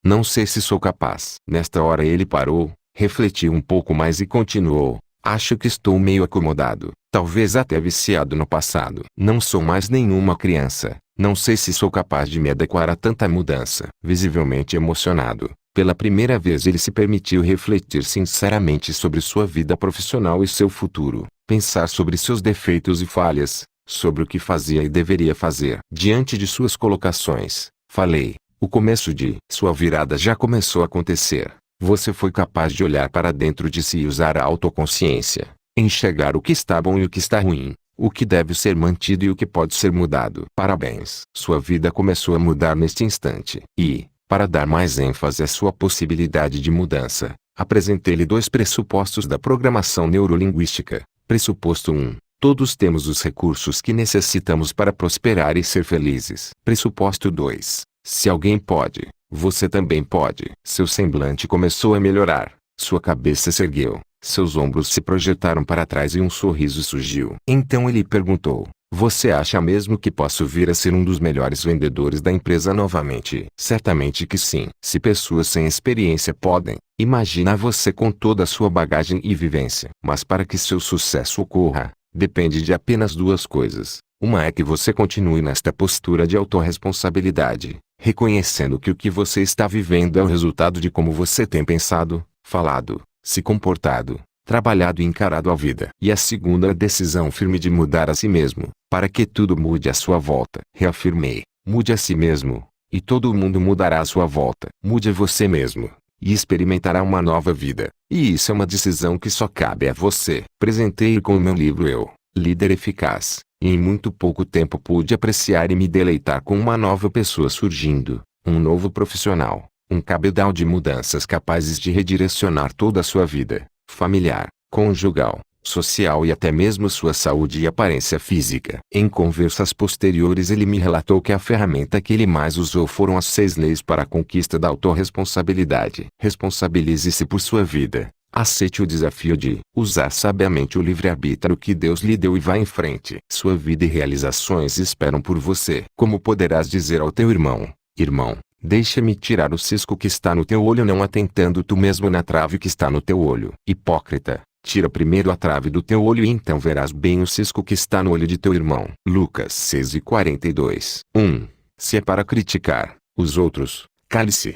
Não sei se sou capaz. Nesta hora ele parou, refletiu um pouco mais e continuou. Acho que estou meio acomodado, talvez até viciado no passado. Não sou mais nenhuma criança. Não sei se sou capaz de me adequar a tanta mudança. Visivelmente emocionado, pela primeira vez ele se permitiu refletir sinceramente sobre sua vida profissional e seu futuro. Pensar sobre seus defeitos e falhas, sobre o que fazia e deveria fazer. Diante de suas colocações, falei: o começo de sua virada já começou a acontecer. Você foi capaz de olhar para dentro de si e usar a autoconsciência, enxergar o que está bom e o que está ruim, o que deve ser mantido e o que pode ser mudado. Parabéns! Sua vida começou a mudar neste instante. E, para dar mais ênfase à sua possibilidade de mudança, apresentei-lhe 2 pressupostos da programação neurolinguística. Pressuposto 1. Todos temos os recursos que necessitamos para prosperar e ser felizes. Pressuposto 2. Se alguém pode, você também pode. Seu semblante começou a melhorar, sua cabeça se ergueu, seus ombros se projetaram para trás e um sorriso surgiu. Então ele perguntou: você acha mesmo que posso vir a ser um dos melhores vendedores da empresa novamente? Certamente que sim. Se pessoas sem experiência podem, imagina você com toda a sua bagagem e vivência. Mas para que seu sucesso ocorra, depende de apenas 2 coisas. Uma é que você continue nesta postura de autorresponsabilidade, reconhecendo que o que você está vivendo é o resultado de como você tem pensado, falado, se comportado, trabalhado e encarado a vida. E a segunda é a decisão firme de mudar a si mesmo, para que tudo mude à sua volta. Reafirmei: mude a si mesmo, e todo o mundo mudará à sua volta. Mude você mesmo, e experimentará uma nova vida. E isso é uma decisão que só cabe a você. Apresentei com o meu livro Eu, Líder Eficaz, e em muito pouco tempo pude apreciar e me deleitar com uma nova pessoa surgindo, um novo profissional, um cabedal de mudanças capazes de redirecionar toda a sua vida, familiar, conjugal, social e até mesmo sua saúde e aparência física. Em conversas posteriores ele me relatou que a ferramenta que ele mais usou foram as 6 leis para a conquista da autorresponsabilidade. Responsabilize-se por sua vida. Aceite o desafio de usar sabiamente o livre-arbítrio que Deus lhe deu e vá em frente. Sua vida e realizações esperam por você. Como poderás dizer ao teu irmão: irmão, deixa-me tirar o cisco que está no teu olho, não atentando tu mesmo na trave que está no teu olho? Hipócrita, tira primeiro a trave do teu olho e então verás bem o cisco que está no olho de teu irmão. Lucas 6:42. 1. Se é para criticar os outros, cale-se.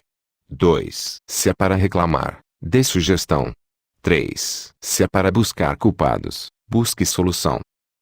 2. Se é para reclamar, dê sugestão. 3. Se é para buscar culpados, busque solução.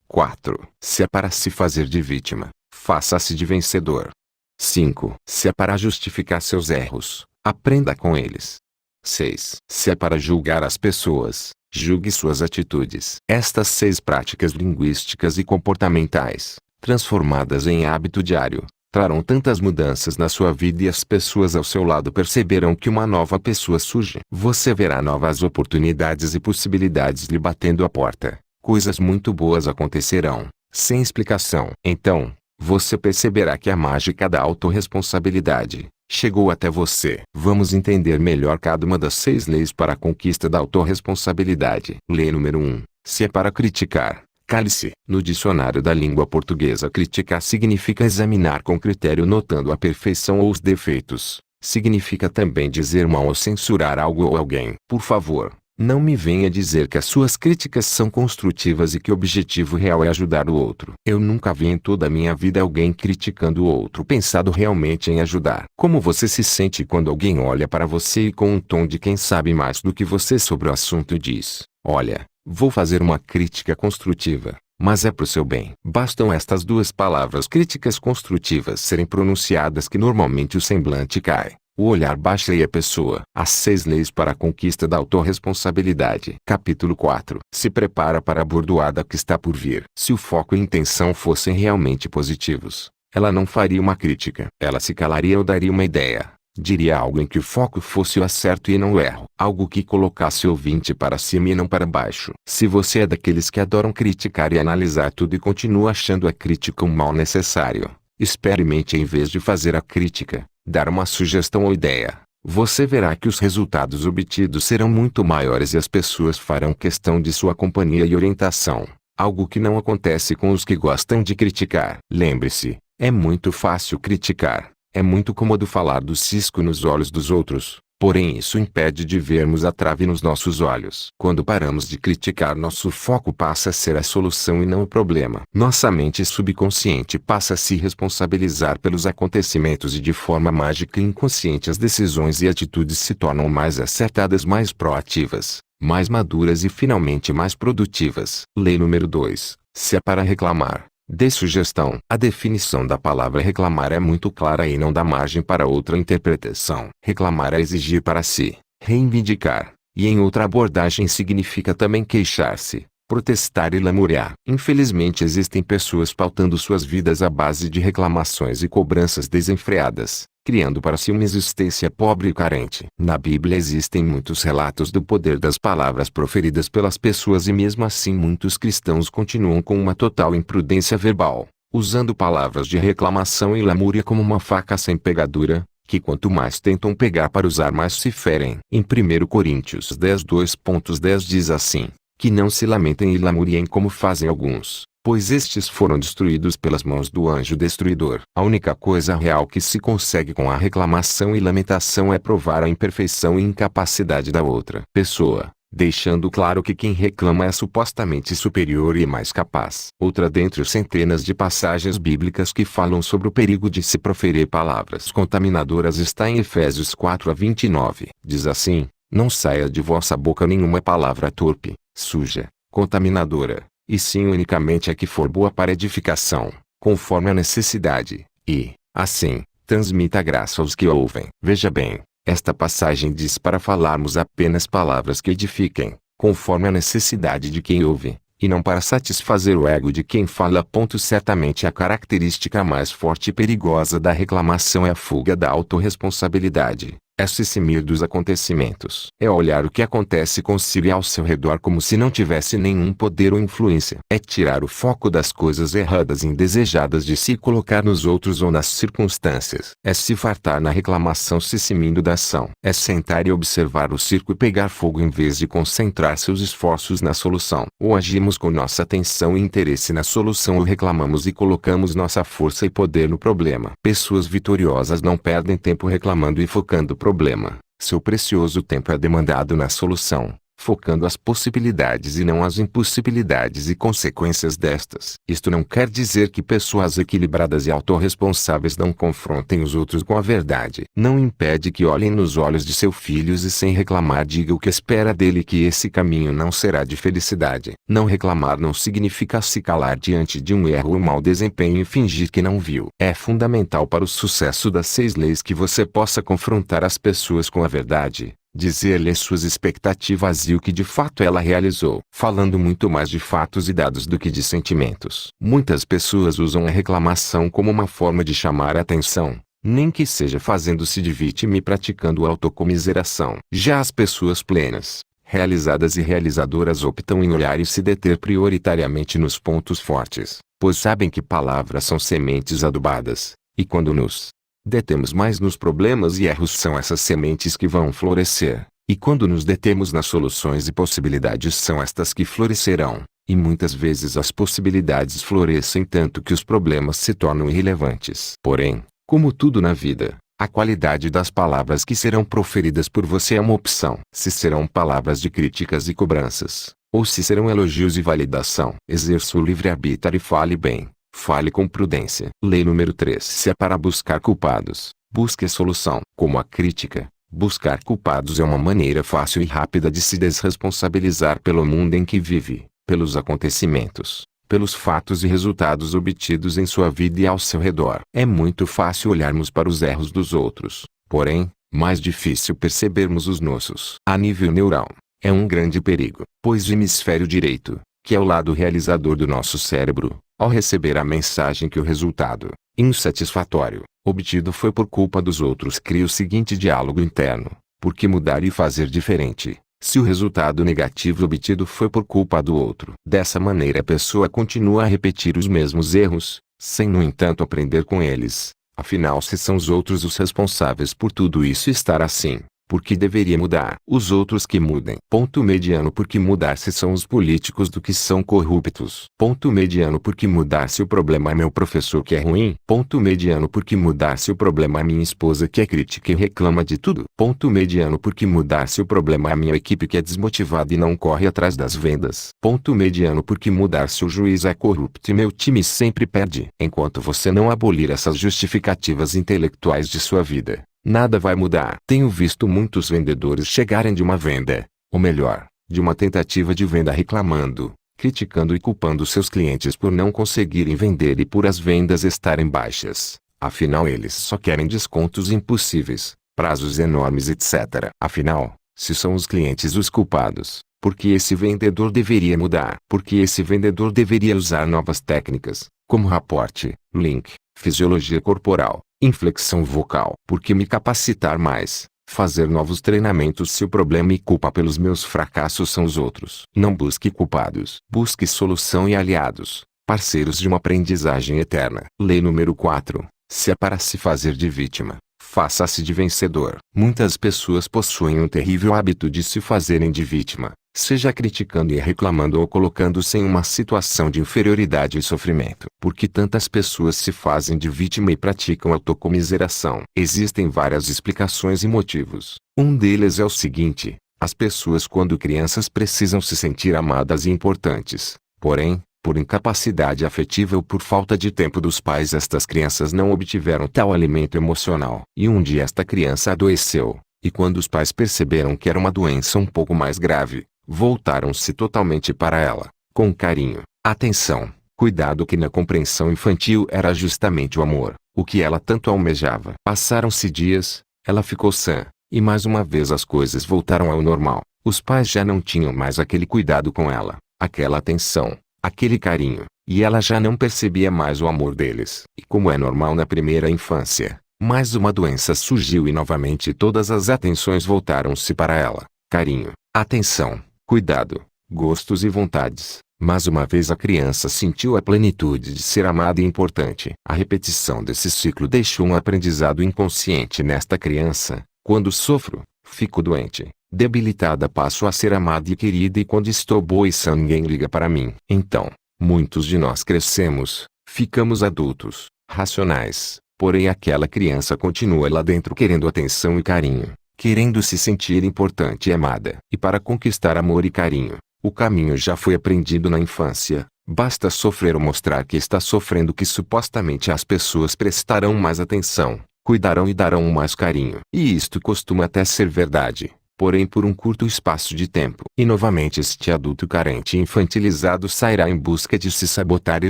4. Se é para se fazer de vítima, faça-se de vencedor. 5. Se é para justificar seus erros, aprenda com eles. 6. Se é para julgar as pessoas, julgue suas atitudes. Estas 6 práticas linguísticas e comportamentais, transformadas em hábito diário, trarão tantas mudanças na sua vida e as pessoas ao seu lado perceberão que uma nova pessoa surge. Você verá novas oportunidades e possibilidades lhe batendo a porta. Coisas muito boas acontecerão, sem explicação. Então, você perceberá que a mágica da autorresponsabilidade chegou até você. Vamos entender melhor cada uma das 6 leis para a conquista da autorresponsabilidade. Lei número 1. Se é para criticar, cale-se. No dicionário da língua portuguesa, criticar significa examinar com critério notando a perfeição ou os defeitos, significa também dizer mal ou censurar algo ou alguém. Por favor, não me venha dizer que as suas críticas são construtivas e que o objetivo real é ajudar o outro. Eu nunca vi em toda a minha vida alguém criticando o outro pensado realmente em ajudar. Como você se sente quando alguém olha para você e com um tom de quem sabe mais do que você sobre o assunto diz: olha, vou fazer uma crítica construtiva, mas é pro seu bem. Bastam estas duas palavras críticas construtivas serem pronunciadas que normalmente o semblante cai. O olhar baixa e a pessoa. As 6 leis para a conquista da autorresponsabilidade. Capítulo 4. Se prepara para a bordoada que está por vir. Se o foco e a intenção fossem realmente positivos, ela não faria uma crítica. Ela se calaria ou daria uma ideia. Diria algo em que o foco fosse o acerto e não o erro. Algo que colocasse o ouvinte para cima e não para baixo. Se você é daqueles que adoram criticar e analisar tudo e continua achando a crítica um mal necessário, experimente em vez de fazer a crítica, dar uma sugestão ou ideia. Você verá que os resultados obtidos serão muito maiores e as pessoas farão questão de sua companhia e orientação, algo que não acontece com os que gostam de criticar. Lembre-se, é muito fácil criticar, é muito cômodo falar do cisco nos olhos dos outros, porém isso impede de vermos a trave nos nossos olhos. Quando paramos de criticar, nosso foco passa a ser a solução e não o problema. Nossa mente subconsciente passa a se responsabilizar pelos acontecimentos e de forma mágica e inconsciente as decisões e atitudes se tornam mais acertadas, mais proativas, mais maduras e finalmente mais produtivas. Lei número 2. Se é para reclamar, dê sugestão. A definição da palavra reclamar é muito clara e não dá margem para outra interpretação. Reclamar é exigir para si, reivindicar, e em outra abordagem significa também queixar-se, protestar e lamuriar. Infelizmente existem pessoas pautando suas vidas à base de reclamações e cobranças desenfreadas, criando para si uma existência pobre e carente. Na Bíblia existem muitos relatos do poder das palavras proferidas pelas pessoas e mesmo assim muitos cristãos continuam com uma total imprudência verbal, usando palavras de reclamação e lamúria como uma faca sem pegadura, que quanto mais tentam pegar para usar mais se ferem. Em 1 Coríntios 10:2.10 diz assim: que não se lamentem e lamuriem como fazem alguns, pois estes foram destruídos pelas mãos do anjo destruidor. A única coisa real que se consegue com a reclamação e lamentação é provar a imperfeição e incapacidade da outra pessoa, deixando claro que quem reclama é supostamente superior e mais capaz. Outra dentre as centenas de passagens bíblicas que falam sobre o perigo de se proferir palavras contaminadoras está em Efésios 4:29. Diz assim: não saia de vossa boca nenhuma palavra torpe, suja, contaminadora, e sim unicamente a que for boa para edificação, conforme a necessidade, e, assim, transmita graça aos que ouvem. Veja bem, esta passagem diz para falarmos apenas palavras que edifiquem, conforme a necessidade de quem ouve, e não para satisfazer o ego de quem fala. Certamente a característica mais forte e perigosa da reclamação é a fuga da autorresponsabilidade. É se eximir dos acontecimentos. É olhar o que acontece consigo e ao seu redor como se não tivesse nenhum poder ou influência. É tirar o foco das coisas erradas e indesejadas de se colocar nos outros ou nas circunstâncias. É se fartar na reclamação se eximindo da ação. É sentar e observar o circo e pegar fogo em vez de concentrar seus esforços na solução. Ou agimos com nossa atenção e interesse na solução ou reclamamos e colocamos nossa força e poder no problema. Pessoas vitoriosas não perdem tempo reclamando e focando o problema. Seu precioso tempo é demandado na solução, focando as possibilidades e não as impossibilidades e consequências destas. Isto não quer dizer que pessoas equilibradas e autorresponsáveis não confrontem os outros com a verdade. Não impede que olhem nos olhos de seus filhos e sem reclamar diga o que espera dele e que esse caminho não será de felicidade. Não reclamar não significa se calar diante de um erro ou mau desempenho e fingir que não viu. É fundamental para o sucesso das 6 leis que você possa confrontar as pessoas com a verdade, dizer-lhes suas expectativas e o que de fato ela realizou, falando muito mais de fatos e dados do que de sentimentos. Muitas pessoas usam a reclamação como uma forma de chamar a atenção, nem que seja fazendo-se de vítima e praticando autocomiseração. Já as pessoas plenas, realizadas e realizadoras optam em olhar e se deter prioritariamente nos pontos fortes, pois sabem que palavras são sementes adubadas, e quando nos detemos mais nos problemas e erros são essas sementes que vão florescer, e quando nos detemos nas soluções e possibilidades são estas que florescerão, e muitas vezes as possibilidades florescem tanto que os problemas se tornam irrelevantes. Porém, como tudo na vida, A qualidade das palavras que serão proferidas por você é uma opção. Se serão palavras de críticas e cobranças, ou se serão elogios e validação. Exerça o livre-arbítrio e fale bem. Fale com prudência. Lei número 3. Se é para buscar culpados, busque a solução. Como a crítica, buscar culpados é uma maneira fácil e rápida de se desresponsabilizar pelo mundo em que vive, pelos acontecimentos, pelos fatos e resultados obtidos em sua vida e ao seu redor. É muito fácil olharmos para os erros dos outros, porém, mais difícil percebermos os nossos. A nível neural, é um grande perigo, pois o hemisfério direito, que é o lado realizador do nosso cérebro, ao receber a mensagem que o resultado, insatisfatório, obtido foi por culpa dos outros, cria o seguinte diálogo interno: por que mudar e fazer diferente, se o resultado negativo obtido foi por culpa do outro? Dessa maneira a pessoa continua a repetir os mesmos erros, sem no entanto aprender com eles. Afinal, se são os outros os responsáveis por tudo isso estar assim, por que deveria mudar? Os outros que mudem. Ponto mediano: por que mudar se são os políticos do que são corruptos? Ponto mediano: por que mudar se o problema é meu professor que é ruim? Ponto mediano: por que mudar se o problema é minha esposa que é crítica e reclama de tudo? Ponto mediano: por que mudar se o problema é a minha equipe que é desmotivada e não corre atrás das vendas? Ponto mediano: por que mudar se o juiz é corrupto e meu time sempre perde? Enquanto você não abolir essas justificativas intelectuais de sua vida, nada vai mudar. Tenho visto muitos vendedores chegarem de uma venda, ou melhor, de uma tentativa de venda reclamando, criticando e culpando seus clientes por não conseguirem vender e por as vendas estarem baixas. Afinal, eles só querem descontos impossíveis, prazos enormes, etc. Afinal, se são os clientes os culpados, por que esse vendedor deveria mudar? Por que esse vendedor deveria usar novas técnicas, como raporte, link, fisiologia corporal, inflexão vocal? Por que me capacitar mais, fazer novos treinamentos se o problema e culpa pelos meus fracassos são os outros? Não busque culpados. Busque solução e aliados, parceiros de uma aprendizagem eterna. Lei número 4. Se é para se fazer de vítima, faça-se de vencedor. Muitas pessoas possuem um terrível hábito de se fazerem de vítima, seja criticando e reclamando ou colocando-se em uma situação de inferioridade e sofrimento. Por que tantas pessoas se fazem de vítima e praticam autocomiseração? Existem várias explicações e motivos. Um deles é o seguinte: as pessoas quando crianças precisam se sentir amadas e importantes, porém, por incapacidade afetiva ou por falta de tempo dos pais, estas crianças não obtiveram tal alimento emocional. E um dia esta criança adoeceu, e quando os pais perceberam que era uma doença um pouco mais grave, voltaram-se totalmente para ela, com carinho, atenção, cuidado que na compreensão infantil era justamente o amor, o que ela tanto almejava. Passaram-se dias, ela ficou sã, e mais uma vez as coisas voltaram ao normal. Os pais já não tinham mais aquele cuidado com ela, aquela atenção, aquele carinho, e ela já não percebia mais o amor deles. E como é normal na primeira infância, mais uma doença surgiu e novamente todas as atenções voltaram-se para ela. Carinho, atenção, cuidado, gostos e vontades. Mas uma vez a criança sentiu a plenitude de ser amada e importante. A repetição desse ciclo deixou um aprendizado inconsciente nesta criança. Quando sofro, fico doente. Debilitada, passo a ser amada e querida, e quando estou boa e sã ninguém liga para mim. Então, muitos de nós crescemos, ficamos adultos, racionais, porém aquela criança continua lá dentro querendo atenção e carinho, querendo se sentir importante e amada. E para conquistar amor e carinho, o caminho já foi aprendido na infância. Basta sofrer ou mostrar que está sofrendo que supostamente as pessoas prestarão mais atenção, cuidarão e darão mais carinho. E isto costuma até ser verdade, porém por um curto espaço de tempo. E novamente este adulto carente e infantilizado sairá em busca de se sabotar e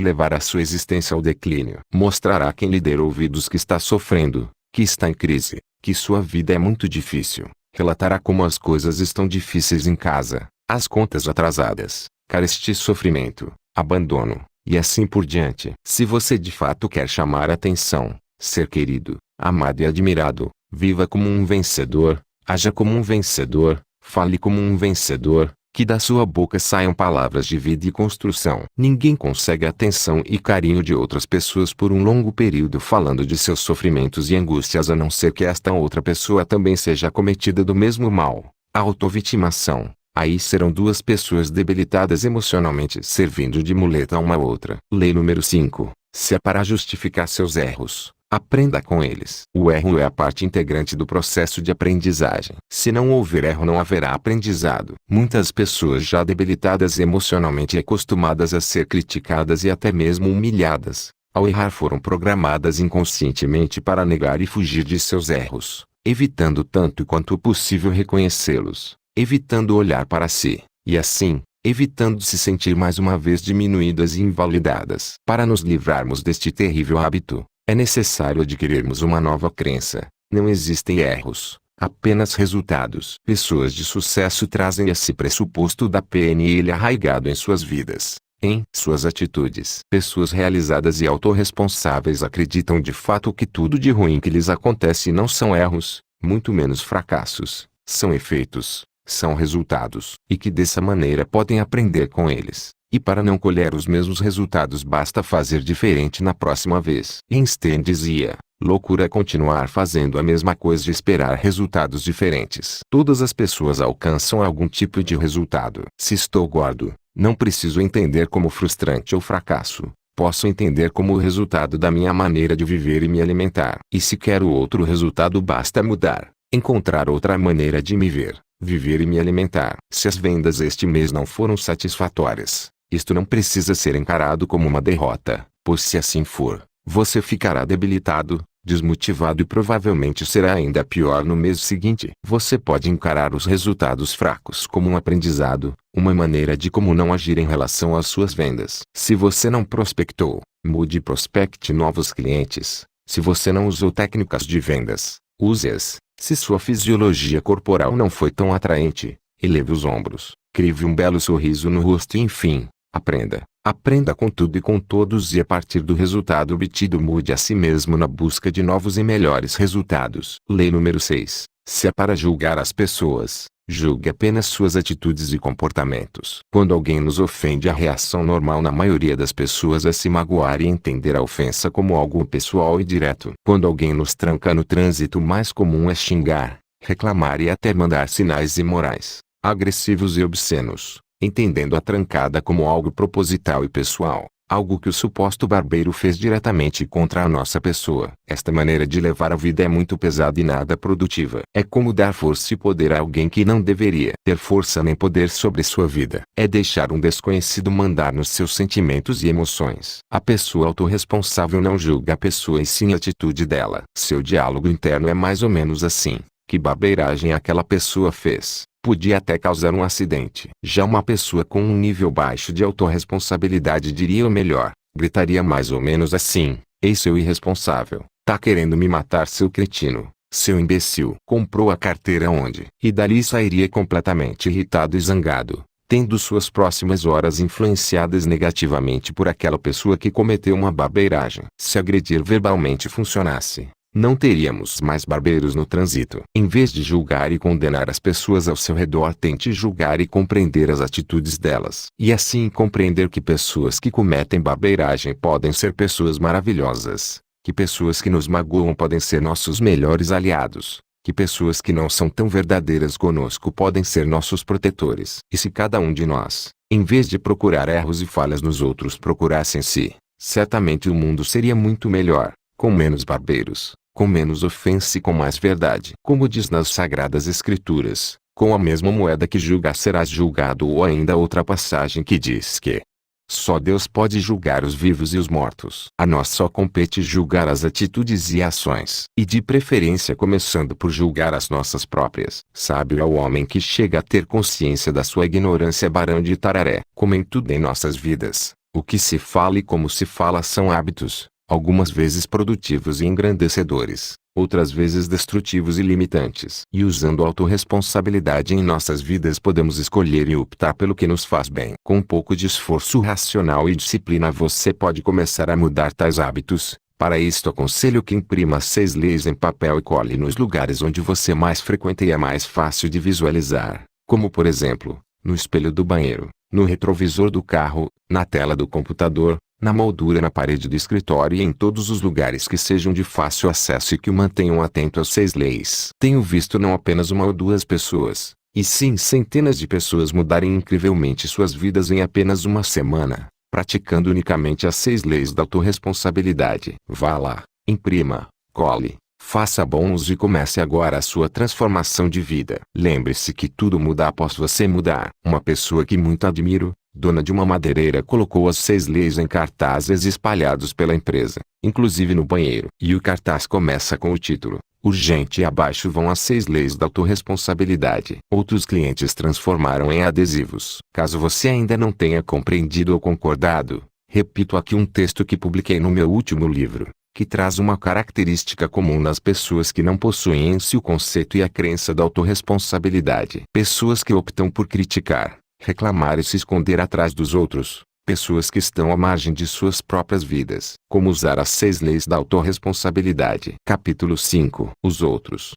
levar a sua existência ao declínio. Mostrará a quem lhe der ouvidos que está sofrendo, que está em crise, que sua vida é muito difícil. Relatará como as coisas estão difíceis em casa, as contas atrasadas, carestia, sofrimento, abandono, e assim por diante. Se você de fato quer chamar atenção, ser querido, amado e admirado, viva como um vencedor, haja como um vencedor, fale como um vencedor, que da sua boca saiam palavras de vida e construção. Ninguém consegue a atenção e carinho de outras pessoas por um longo período falando de seus sofrimentos e angústias, a não ser que esta outra pessoa também seja acometida do mesmo mal, autovitimação. Aí serão duas pessoas debilitadas emocionalmente servindo de muleta uma à outra. Lei número 5. Se é para justificar seus erros, Aprenda com eles. O erro é a parte integrante do processo de aprendizagem. Se não houver erro, não haverá aprendizado. Muitas pessoas já debilitadas emocionalmente e acostumadas a ser criticadas e até mesmo humilhadas, ao errar foram programadas inconscientemente para negar e fugir de seus erros, evitando tanto quanto possível reconhecê-los, evitando olhar para si, e assim, evitando se sentir mais uma vez diminuídas e invalidadas. Para nos livrarmos deste terrível hábito, é necessário adquirirmos uma nova crença. Não existem erros, apenas resultados. Pessoas de sucesso trazem esse pressuposto da PNL arraigado em suas vidas, em suas atitudes. Pessoas realizadas e autorresponsáveis acreditam de fato que tudo de ruim que lhes acontece não são erros, muito menos fracassos, são efeitos, são resultados, e que dessa maneira podem aprender com eles. E para não colher os mesmos resultados basta fazer diferente na próxima vez. Einstein dizia: loucura é continuar fazendo a mesma coisa e esperar resultados diferentes. Todas as pessoas alcançam algum tipo de resultado. Se estou gordo, não preciso entender como frustrante ou fracasso. Posso entender como o resultado da minha maneira de viver e me alimentar. E se quero outro resultado, basta mudar, encontrar outra maneira de me ver, viver e me alimentar. Se as vendas este mês não foram satisfatórias, isto não precisa ser encarado como uma derrota, pois se assim for, você ficará debilitado, desmotivado e provavelmente será ainda pior no mês seguinte. Você pode encarar os resultados fracos como um aprendizado, uma maneira de como não agir em relação às suas vendas. Se você não prospectou, mude e prospecte novos clientes. Se você não usou técnicas de vendas, use-as. Se sua fisiologia corporal não foi tão atraente, eleve os ombros, crie um belo sorriso no rosto e enfim, aprenda. Aprenda com tudo e com todos e a partir do resultado obtido mude a si mesmo na busca de novos e melhores resultados. Lei número 6. Se é para julgar as pessoas, julgue apenas suas atitudes e comportamentos. Quando alguém nos ofende, a reação normal na maioria das pessoas é se magoar e entender a ofensa como algo pessoal e direto. Quando alguém nos tranca no trânsito, o mais comum é xingar, reclamar e até mandar sinais imorais, agressivos e obscenos, entendendo a trancada como algo proposital e pessoal, algo que o suposto barbeiro fez diretamente contra a nossa pessoa. Esta maneira de levar a vida é muito pesada e nada produtiva. É como dar força e poder a alguém que não deveria ter força nem poder sobre sua vida. É deixar um desconhecido mandar nos seus sentimentos e emoções. A pessoa autorresponsável não julga a pessoa e sim a atitude dela. Seu diálogo interno é mais ou menos assim: que barbeiragem aquela pessoa fez? Podia até causar um acidente. Já uma pessoa com um nível baixo de autorresponsabilidade diria o melhor, gritaria mais ou menos assim: ei, seu irresponsável, tá querendo me matar, seu cretino, seu imbecil. Comprou a carteira onde? E dali sairia completamente irritado e zangado, tendo suas próximas horas influenciadas negativamente por aquela pessoa que cometeu uma barbeiragem. Se agredir verbalmente funcionasse, não teríamos mais barbeiros no trânsito. Em vez de julgar e condenar as pessoas ao seu redor, tente julgar e compreender as atitudes delas. E assim compreender que pessoas que cometem barbeiragem podem ser pessoas maravilhosas, que pessoas que nos magoam podem ser nossos melhores aliados, que pessoas que não são tão verdadeiras conosco podem ser nossos protetores. E se cada um de nós, em vez de procurar erros e falhas nos outros, procurasse em si, certamente o mundo seria muito melhor, com menos barbeiros, com menos ofensa e com mais verdade. Como diz nas Sagradas Escrituras, com a mesma moeda que julgas serás julgado, ou ainda outra passagem que diz que só Deus pode julgar os vivos e os mortos. A nós só compete julgar as atitudes e ações, e de preferência começando por julgar as nossas próprias. Sábio é o homem que chega a ter consciência da sua ignorância. Barão de Itararé. Como em tudo em nossas vidas, o que se fala e como se fala são hábitos, algumas vezes produtivos e engrandecedores, outras vezes destrutivos e limitantes. E usando autorresponsabilidade em nossas vidas podemos escolher e optar pelo que nos faz bem. Com um pouco de esforço racional e disciplina você pode começar a mudar tais hábitos. Para isto aconselho que imprima 6 leis em papel e cole nos lugares onde você mais frequenta e é mais fácil de visualizar, como por exemplo, no espelho do banheiro, no retrovisor do carro, na tela do computador, na moldura na parede do escritório e em todos os lugares que sejam de fácil acesso e que o mantenham atento às 6 leis. Tenho visto não apenas uma ou duas pessoas, e sim centenas de pessoas mudarem incrivelmente suas vidas em apenas uma semana, praticando unicamente as 6 leis da autorresponsabilidade. Vá lá, Imprima, cole, faça bom uso e comece agora a sua transformação de vida. Lembre-se que tudo muda após você mudar. Uma pessoa que muito admiro, dona de uma madeireira, colocou as 6 leis em cartazes espalhados pela empresa, inclusive no banheiro. E o cartaz começa com o título: urgente, e abaixo vão as 6 leis da autorresponsabilidade. Outros clientes transformaram em adesivos. Caso você ainda não tenha compreendido ou concordado, repito aqui um texto que publiquei no meu último livro, que traz uma característica comum nas pessoas que não possuem em si o conceito e a crença da autorresponsabilidade. Pessoas que optam por criticar, reclamar e se esconder atrás dos outros. Pessoas que estão à margem de suas próprias vidas. Como usar as 6 leis da autorresponsabilidade. Capítulo 5. Os outros.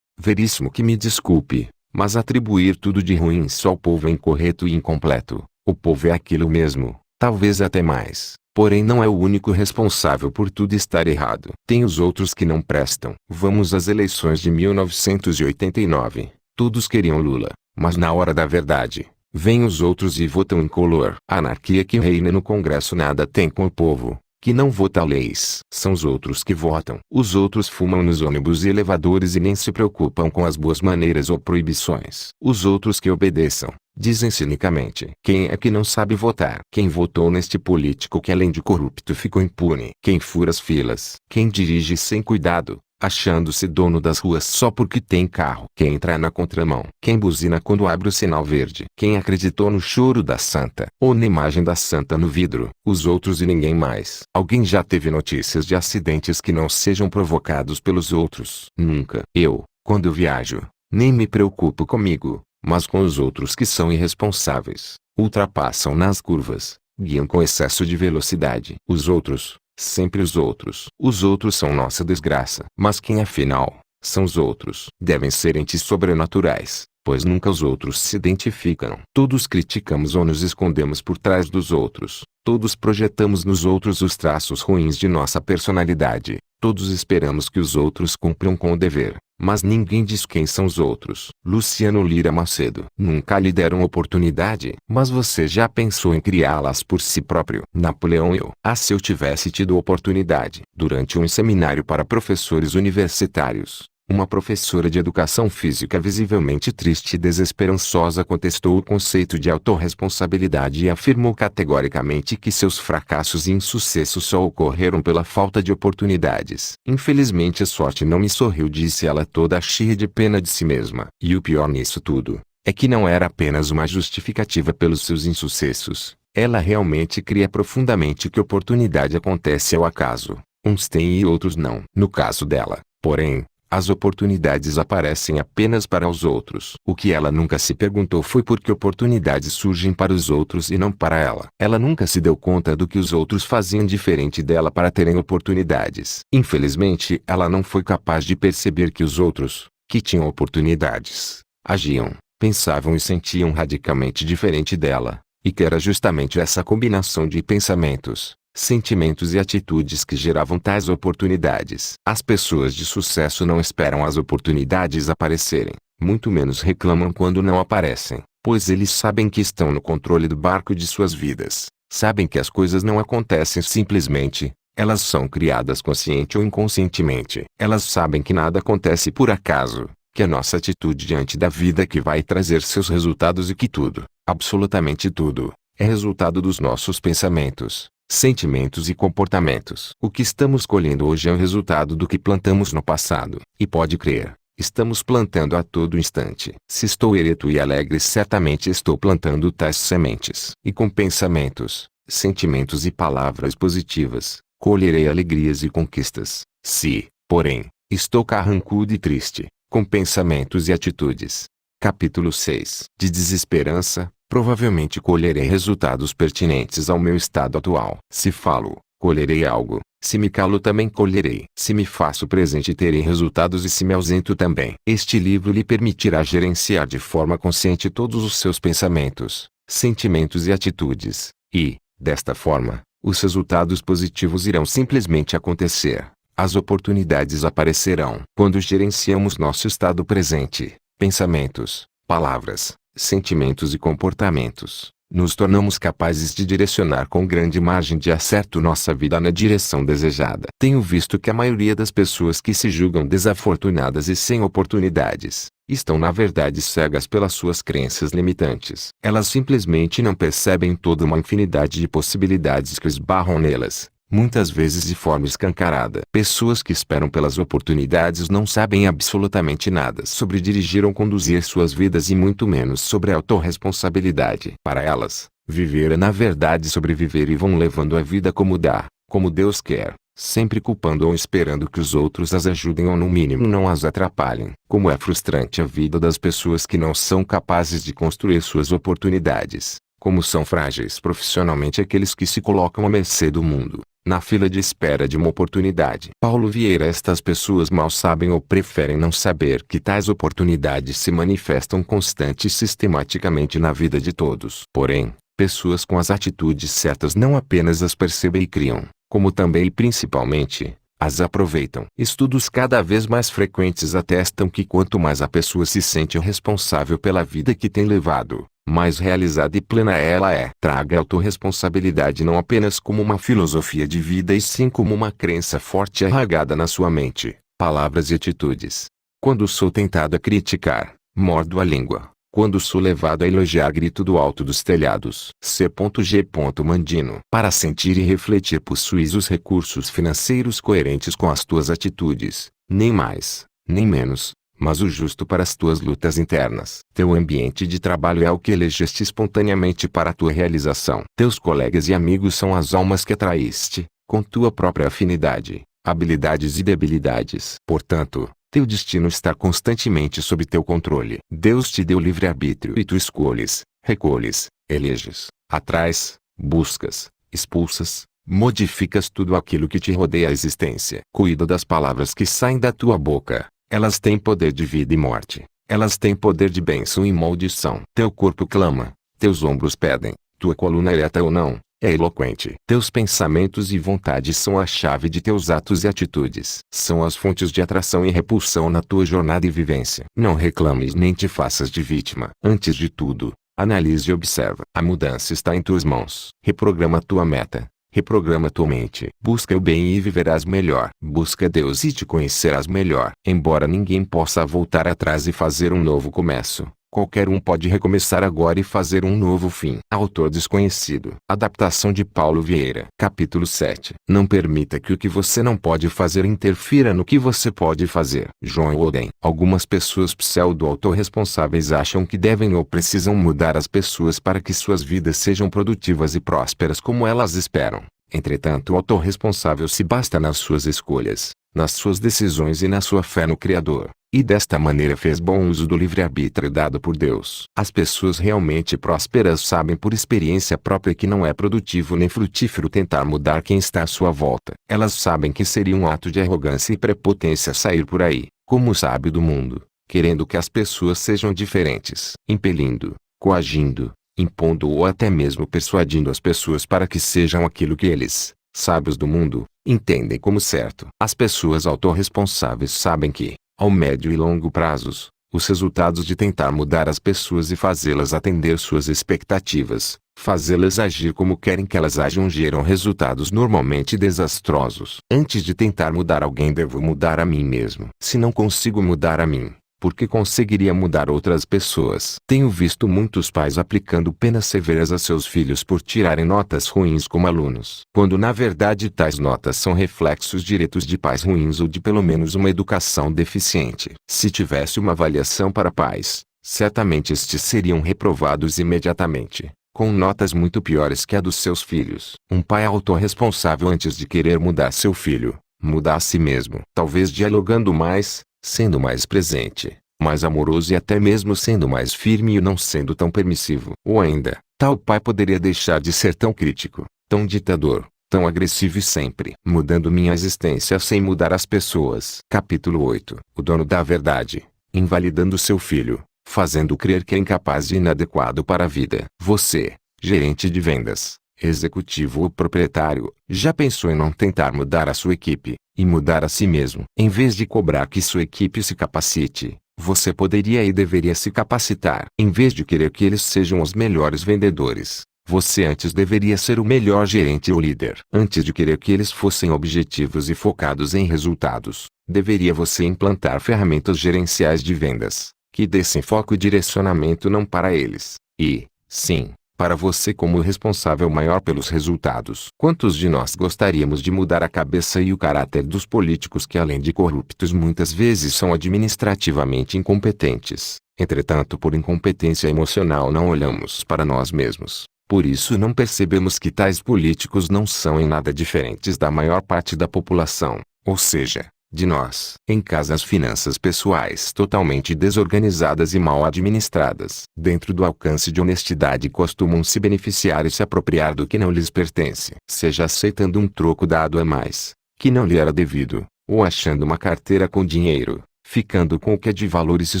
Veríssimo que me desculpe, mas atribuir tudo de ruim só ao povo é incorreto e incompleto. O povo é aquilo mesmo, talvez até mais. Porém não é o único responsável por tudo estar errado. Tem os outros que não prestam. Vamos às eleições de 1989. Todos queriam Lula, mas na hora da verdade, vêm os outros e votam incolor. A anarquia que reina no Congresso nada tem com o povo, que não vota leis. São os outros que votam. Os outros fumam nos ônibus e elevadores e nem se preocupam com as boas maneiras ou proibições. Os outros que obedeçam, dizem cinicamente. Quem é que não sabe votar? Quem votou neste político que além de corrupto ficou impune? Quem fura as filas? Quem dirige sem cuidado, achando-se dono das ruas só porque tem carro? Quem entra na contramão? Quem buzina quando abre o sinal verde? Quem acreditou no choro da santa, ou na imagem da santa no vidro? Os outros e ninguém mais. Alguém já teve notícias de acidentes que não sejam provocados pelos outros? Nunca. Eu, quando viajo, nem me preocupo comigo, mas com os outros que são irresponsáveis, ultrapassam nas curvas, guiam com excesso de velocidade. Os outros, sempre os outros. Os outros são nossa desgraça. Mas quem afinal, são os outros? Devem ser entes sobrenaturais, pois nunca os outros se identificam. Todos criticamos ou nos escondemos por trás dos outros. Todos projetamos nos outros os traços ruins de nossa personalidade. Todos esperamos que os outros cumpram com o dever, mas ninguém diz quem são os outros. Luciano Lira Macedo. Nunca lhe deram oportunidade, mas você já pensou em criá-las por si próprio? Napoleão Hill. Se eu tivesse tido oportunidade. Durante um seminário para professores universitários, uma professora de educação física visivelmente triste e desesperançosa contestou o conceito de autorresponsabilidade e afirmou categoricamente que seus fracassos e insucessos só ocorreram pela falta de oportunidades. Infelizmente a sorte não me sorriu, disse ela toda cheia de pena de si mesma. E o pior nisso tudo, é que não era apenas uma justificativa pelos seus insucessos. Ela realmente cria profundamente que oportunidade acontece ao acaso. Uns têm e outros não. No caso dela, porém, as oportunidades aparecem apenas para os outros. O que ela nunca se perguntou foi por que oportunidades surgem para os outros e não para ela. Ela nunca se deu conta do que os outros faziam diferente dela para terem oportunidades. Infelizmente, ela não foi capaz de perceber que os outros, que tinham oportunidades, agiam, pensavam e sentiam radicalmente diferente dela, e que era justamente essa combinação de pensamentos, sentimentos e atitudes que geravam tais oportunidades. As pessoas de sucesso não esperam as oportunidades aparecerem, muito menos reclamam quando não aparecem, pois eles sabem que estão no controle do barco de suas vidas. Sabem que as coisas não acontecem simplesmente, elas são criadas consciente ou inconscientemente. Elas sabem que nada acontece por acaso, que a nossa atitude diante da vida que vai trazer seus resultados e que tudo, absolutamente tudo, é resultado dos nossos pensamentos, sentimentos e comportamentos. O que estamos colhendo hoje é o resultado do que plantamos no passado. E pode crer, estamos plantando a todo instante. Se estou ereto e alegre, certamente estou plantando tais sementes. E com pensamentos, sentimentos e palavras positivas, colherei alegrias e conquistas. Se, porém, estou carrancudo e triste, com pensamentos e atitudes. Capítulo 6. De desesperança, provavelmente colherei resultados pertinentes ao meu estado atual. Se falo, colherei algo. Se me calo, também colherei. Se me faço presente, terei resultados, e se me ausento também. Este livro lhe permitirá gerenciar de forma consciente todos os seus pensamentos, sentimentos e atitudes. E, desta forma, os resultados positivos irão simplesmente acontecer. As oportunidades aparecerão. Quando gerenciamos nosso estado presente, pensamentos, palavras, sentimentos e comportamentos, nos tornamos capazes de direcionar com grande margem de acerto nossa vida na direção desejada. Tenho visto que a maioria das pessoas que se julgam desafortunadas e sem oportunidades, estão na verdade cegas pelas suas crenças limitantes. Elas simplesmente não percebem toda uma infinidade de possibilidades que esbarram nelas, muitas vezes de forma escancarada. Pessoas que esperam pelas oportunidades não sabem absolutamente nada sobre dirigir ou conduzir suas vidas e muito menos sobre a autorresponsabilidade. Para elas, viver é na verdade sobreviver e vão levando a vida como dá, como Deus quer, sempre culpando ou esperando que os outros as ajudem ou no mínimo não as atrapalhem. Como é frustrante a vida das pessoas que não são capazes de construir suas oportunidades. Como são frágeis profissionalmente aqueles que se colocam à mercê do mundo, na fila de espera de uma oportunidade. Paulo Vieira. Estas pessoas mal sabem ou preferem não saber que tais oportunidades se manifestam constante e sistematicamente na vida de todos. Porém, pessoas com as atitudes certas não apenas as percebem e criam, como também e principalmente, as aproveitam. Estudos cada vez mais frequentes atestam que quanto mais a pessoa se sente responsável pela vida que tem levado, mais realizada e plena ela é. Traga a autorresponsabilidade não apenas como uma filosofia de vida e sim como uma crença forte arraigada na sua mente, palavras e atitudes. Quando sou tentado a criticar, mordo a língua. Quando sou levado a elogiar, grito do alto dos telhados. C.G. Mandino. Para sentir e refletir possuis os recursos financeiros coerentes com as tuas atitudes, nem mais, nem menos, mas o justo para as tuas lutas internas. Teu ambiente de trabalho é o que elegeste espontaneamente para a tua realização. Teus colegas e amigos são as almas que atraíste, com tua própria afinidade, habilidades e debilidades. Portanto, teu destino está constantemente sob teu controle. Deus te deu livre-arbítrio e tu escolhes, recolhes, eleges, atrais, buscas, expulsas, modificas tudo aquilo que te rodeia a existência. Cuida das palavras que saem da tua boca. Elas têm poder de vida e morte. Elas têm poder de bênção e maldição. Teu corpo clama, teus ombros pedem, tua coluna ereta ou não, é eloquente. Teus pensamentos e vontades são a chave de teus atos e atitudes. São as fontes de atração e repulsão na tua jornada e vivência. Não reclames nem te faças de vítima. Antes de tudo, analise e observa. A mudança está em tuas mãos. Reprograma tua meta. Reprograma tua mente. Busca o bem e viverás melhor. Busca Deus e te conhecerás melhor. Embora ninguém possa voltar atrás e fazer um novo começo, qualquer um pode recomeçar agora e fazer um novo fim. Autor desconhecido. Adaptação de Paulo Vieira. Capítulo 7. Não permita que o que você não pode fazer interfira no que você pode fazer. John Wooden. Algumas pessoas pseudo-autorresponsáveis acham que devem ou precisam mudar as pessoas para que suas vidas sejam produtivas e prósperas como elas esperam. Entretanto, o autorresponsável se basta nas suas escolhas, nas suas decisões e na sua fé no Criador, e desta maneira fez bom uso do livre-arbítrio dado por Deus. As pessoas realmente prósperas sabem por experiência própria que não é produtivo nem frutífero tentar mudar quem está à sua volta. Elas sabem que seria um ato de arrogância e prepotência sair por aí, como o sábio do mundo, querendo que as pessoas sejam diferentes, impelindo, coagindo, impondo ou até mesmo persuadindo as pessoas para que sejam aquilo que eles, sábios do mundo, entendem como certo. As pessoas autorresponsáveis sabem que, ao médio e longo prazos, os resultados de tentar mudar as pessoas e fazê-las atender suas expectativas, fazê-las agir como querem que elas ajam geram resultados normalmente desastrosos. Antes de tentar mudar alguém, devo mudar a mim mesmo. Se não consigo mudar a mim, porque conseguiria mudar outras pessoas. Tenho visto muitos pais aplicando penas severas a seus filhos por tirarem notas ruins como alunos, quando na verdade tais notas são reflexos diretos de pais ruins ou de pelo menos uma educação deficiente. Se tivesse uma avaliação para pais, certamente estes seriam reprovados imediatamente, com notas muito piores que a dos seus filhos. Um pai autorresponsável, antes de querer mudar seu filho, muda a si mesmo. Talvez dialogando mais, sendo mais presente, mais amoroso e até mesmo sendo mais firme e não sendo tão permissivo. Ou ainda, tal pai poderia deixar de ser tão crítico, tão ditador, tão agressivo e sempre mudando minha existência sem mudar as pessoas. Capítulo 8. O dono da verdade, invalidando seu filho, fazendo crer que é incapaz e inadequado para a vida. Você, gerente de vendas, executivo ou proprietário, já pensou em não tentar mudar a sua equipe, e mudar a si mesmo? Em vez de cobrar que sua equipe se capacite, Você poderia e deveria se capacitar. Em vez de querer que eles sejam os melhores vendedores, você antes deveria ser o melhor gerente ou líder. Antes de querer que eles fossem objetivos e focados em resultados, deveria você implantar ferramentas gerenciais de vendas, que dessem foco e direcionamento não para eles, e, sim, para você como o responsável maior pelos resultados. Quantos de nós gostaríamos de mudar a cabeça e o caráter dos políticos que, além de corruptos, muitas vezes são administrativamente incompetentes? Entretanto, por incompetência emocional não olhamos para nós mesmos. Por isso não percebemos que tais políticos não são em nada diferentes da maior parte da população, ou seja, de nós. Em casa, as finanças pessoais totalmente desorganizadas e mal administradas, dentro do alcance de honestidade, costumam se beneficiar e se apropriar do que não lhes pertence, seja aceitando um troco dado a mais, que não lhe era devido, ou achando uma carteira com dinheiro, ficando com o que é de valor e se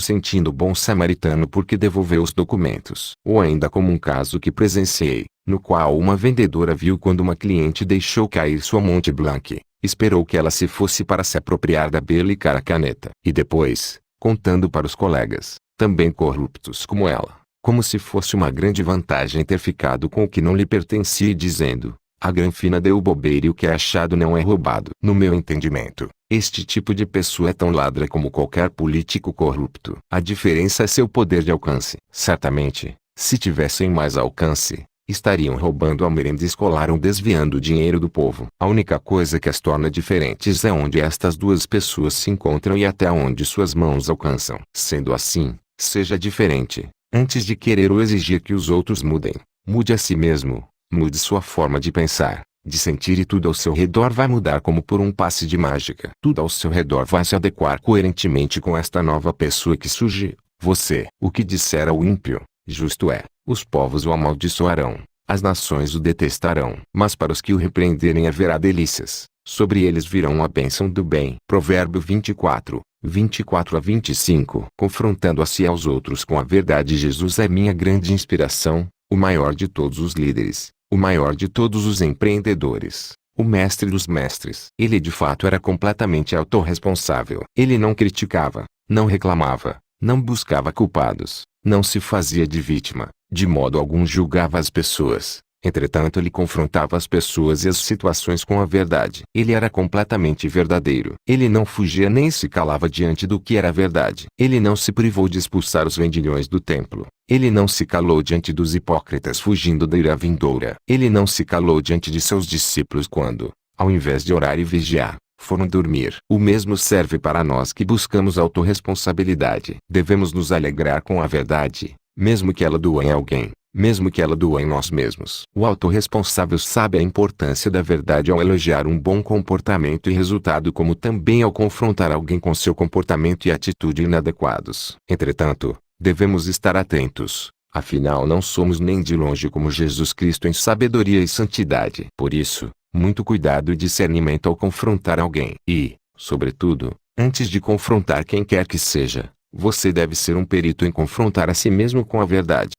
sentindo bom samaritano porque devolveu os documentos. Ou ainda como um caso que presenciei, no qual uma vendedora viu quando uma cliente deixou cair sua Mont Blanc, esperou que ela se fosse para se apropriar da bela caneta, e depois, contando para os colegas, também corruptos como ela, como se fosse uma grande vantagem ter ficado com o que não lhe pertencia e dizendo: a granfina deu bobeira e o que é achado não é roubado. No meu entendimento, este tipo de pessoa é tão ladra como qualquer político corrupto. A diferença é seu poder de alcance. Certamente, se tivessem mais alcance, estariam roubando a merenda escolar ou desviando o dinheiro do povo. A única coisa que as torna diferentes é onde estas duas pessoas se encontram e até onde suas mãos alcançam. Sendo assim, seja diferente. Antes de querer ou exigir que os outros mudem, mude a si mesmo, mude sua forma de pensar, de sentir, e tudo ao seu redor vai mudar como por um passe de mágica. Tudo ao seu redor vai se adequar coerentemente com esta nova pessoa que surge, você. O que disser ao ímpio, justo é, os povos o amaldiçoarão, as nações o detestarão. Mas para os que o repreenderem haverá delícias, sobre eles virão a bênção do bem. Provérbio 24:24-25. Confrontando a si e aos outros com a verdade. Jesus é minha grande inspiração, o maior de todos os líderes, o maior de todos os empreendedores, o mestre dos mestres. Ele de fato era completamente autorresponsável. Ele não criticava, não reclamava, não buscava culpados, não se fazia de vítima, de modo algum julgava as pessoas. Entretanto, ele confrontava as pessoas e as situações com a verdade. Ele era completamente verdadeiro. Ele não fugia nem se calava diante do que era verdade. Ele não se privou de expulsar os vendilhões do templo. Ele não se calou diante dos hipócritas fugindo da ira vindoura. Ele não se calou diante de seus discípulos quando, ao invés de orar e vigiar, foram dormir. O mesmo serve para nós que buscamos autorresponsabilidade. Devemos nos alegrar com a verdade, mesmo que ela doa em alguém, mesmo que ela doa em nós mesmos. O autorresponsável sabe a importância da verdade ao elogiar um bom comportamento e resultado, como também ao confrontar alguém com seu comportamento e atitude inadequados. Entretanto, devemos estar atentos, afinal não somos nem de longe como Jesus Cristo em sabedoria e santidade. Por isso, muito cuidado e discernimento ao confrontar alguém. E, sobretudo, antes de confrontar quem quer que seja, você deve ser um perito em confrontar a si mesmo com a verdade.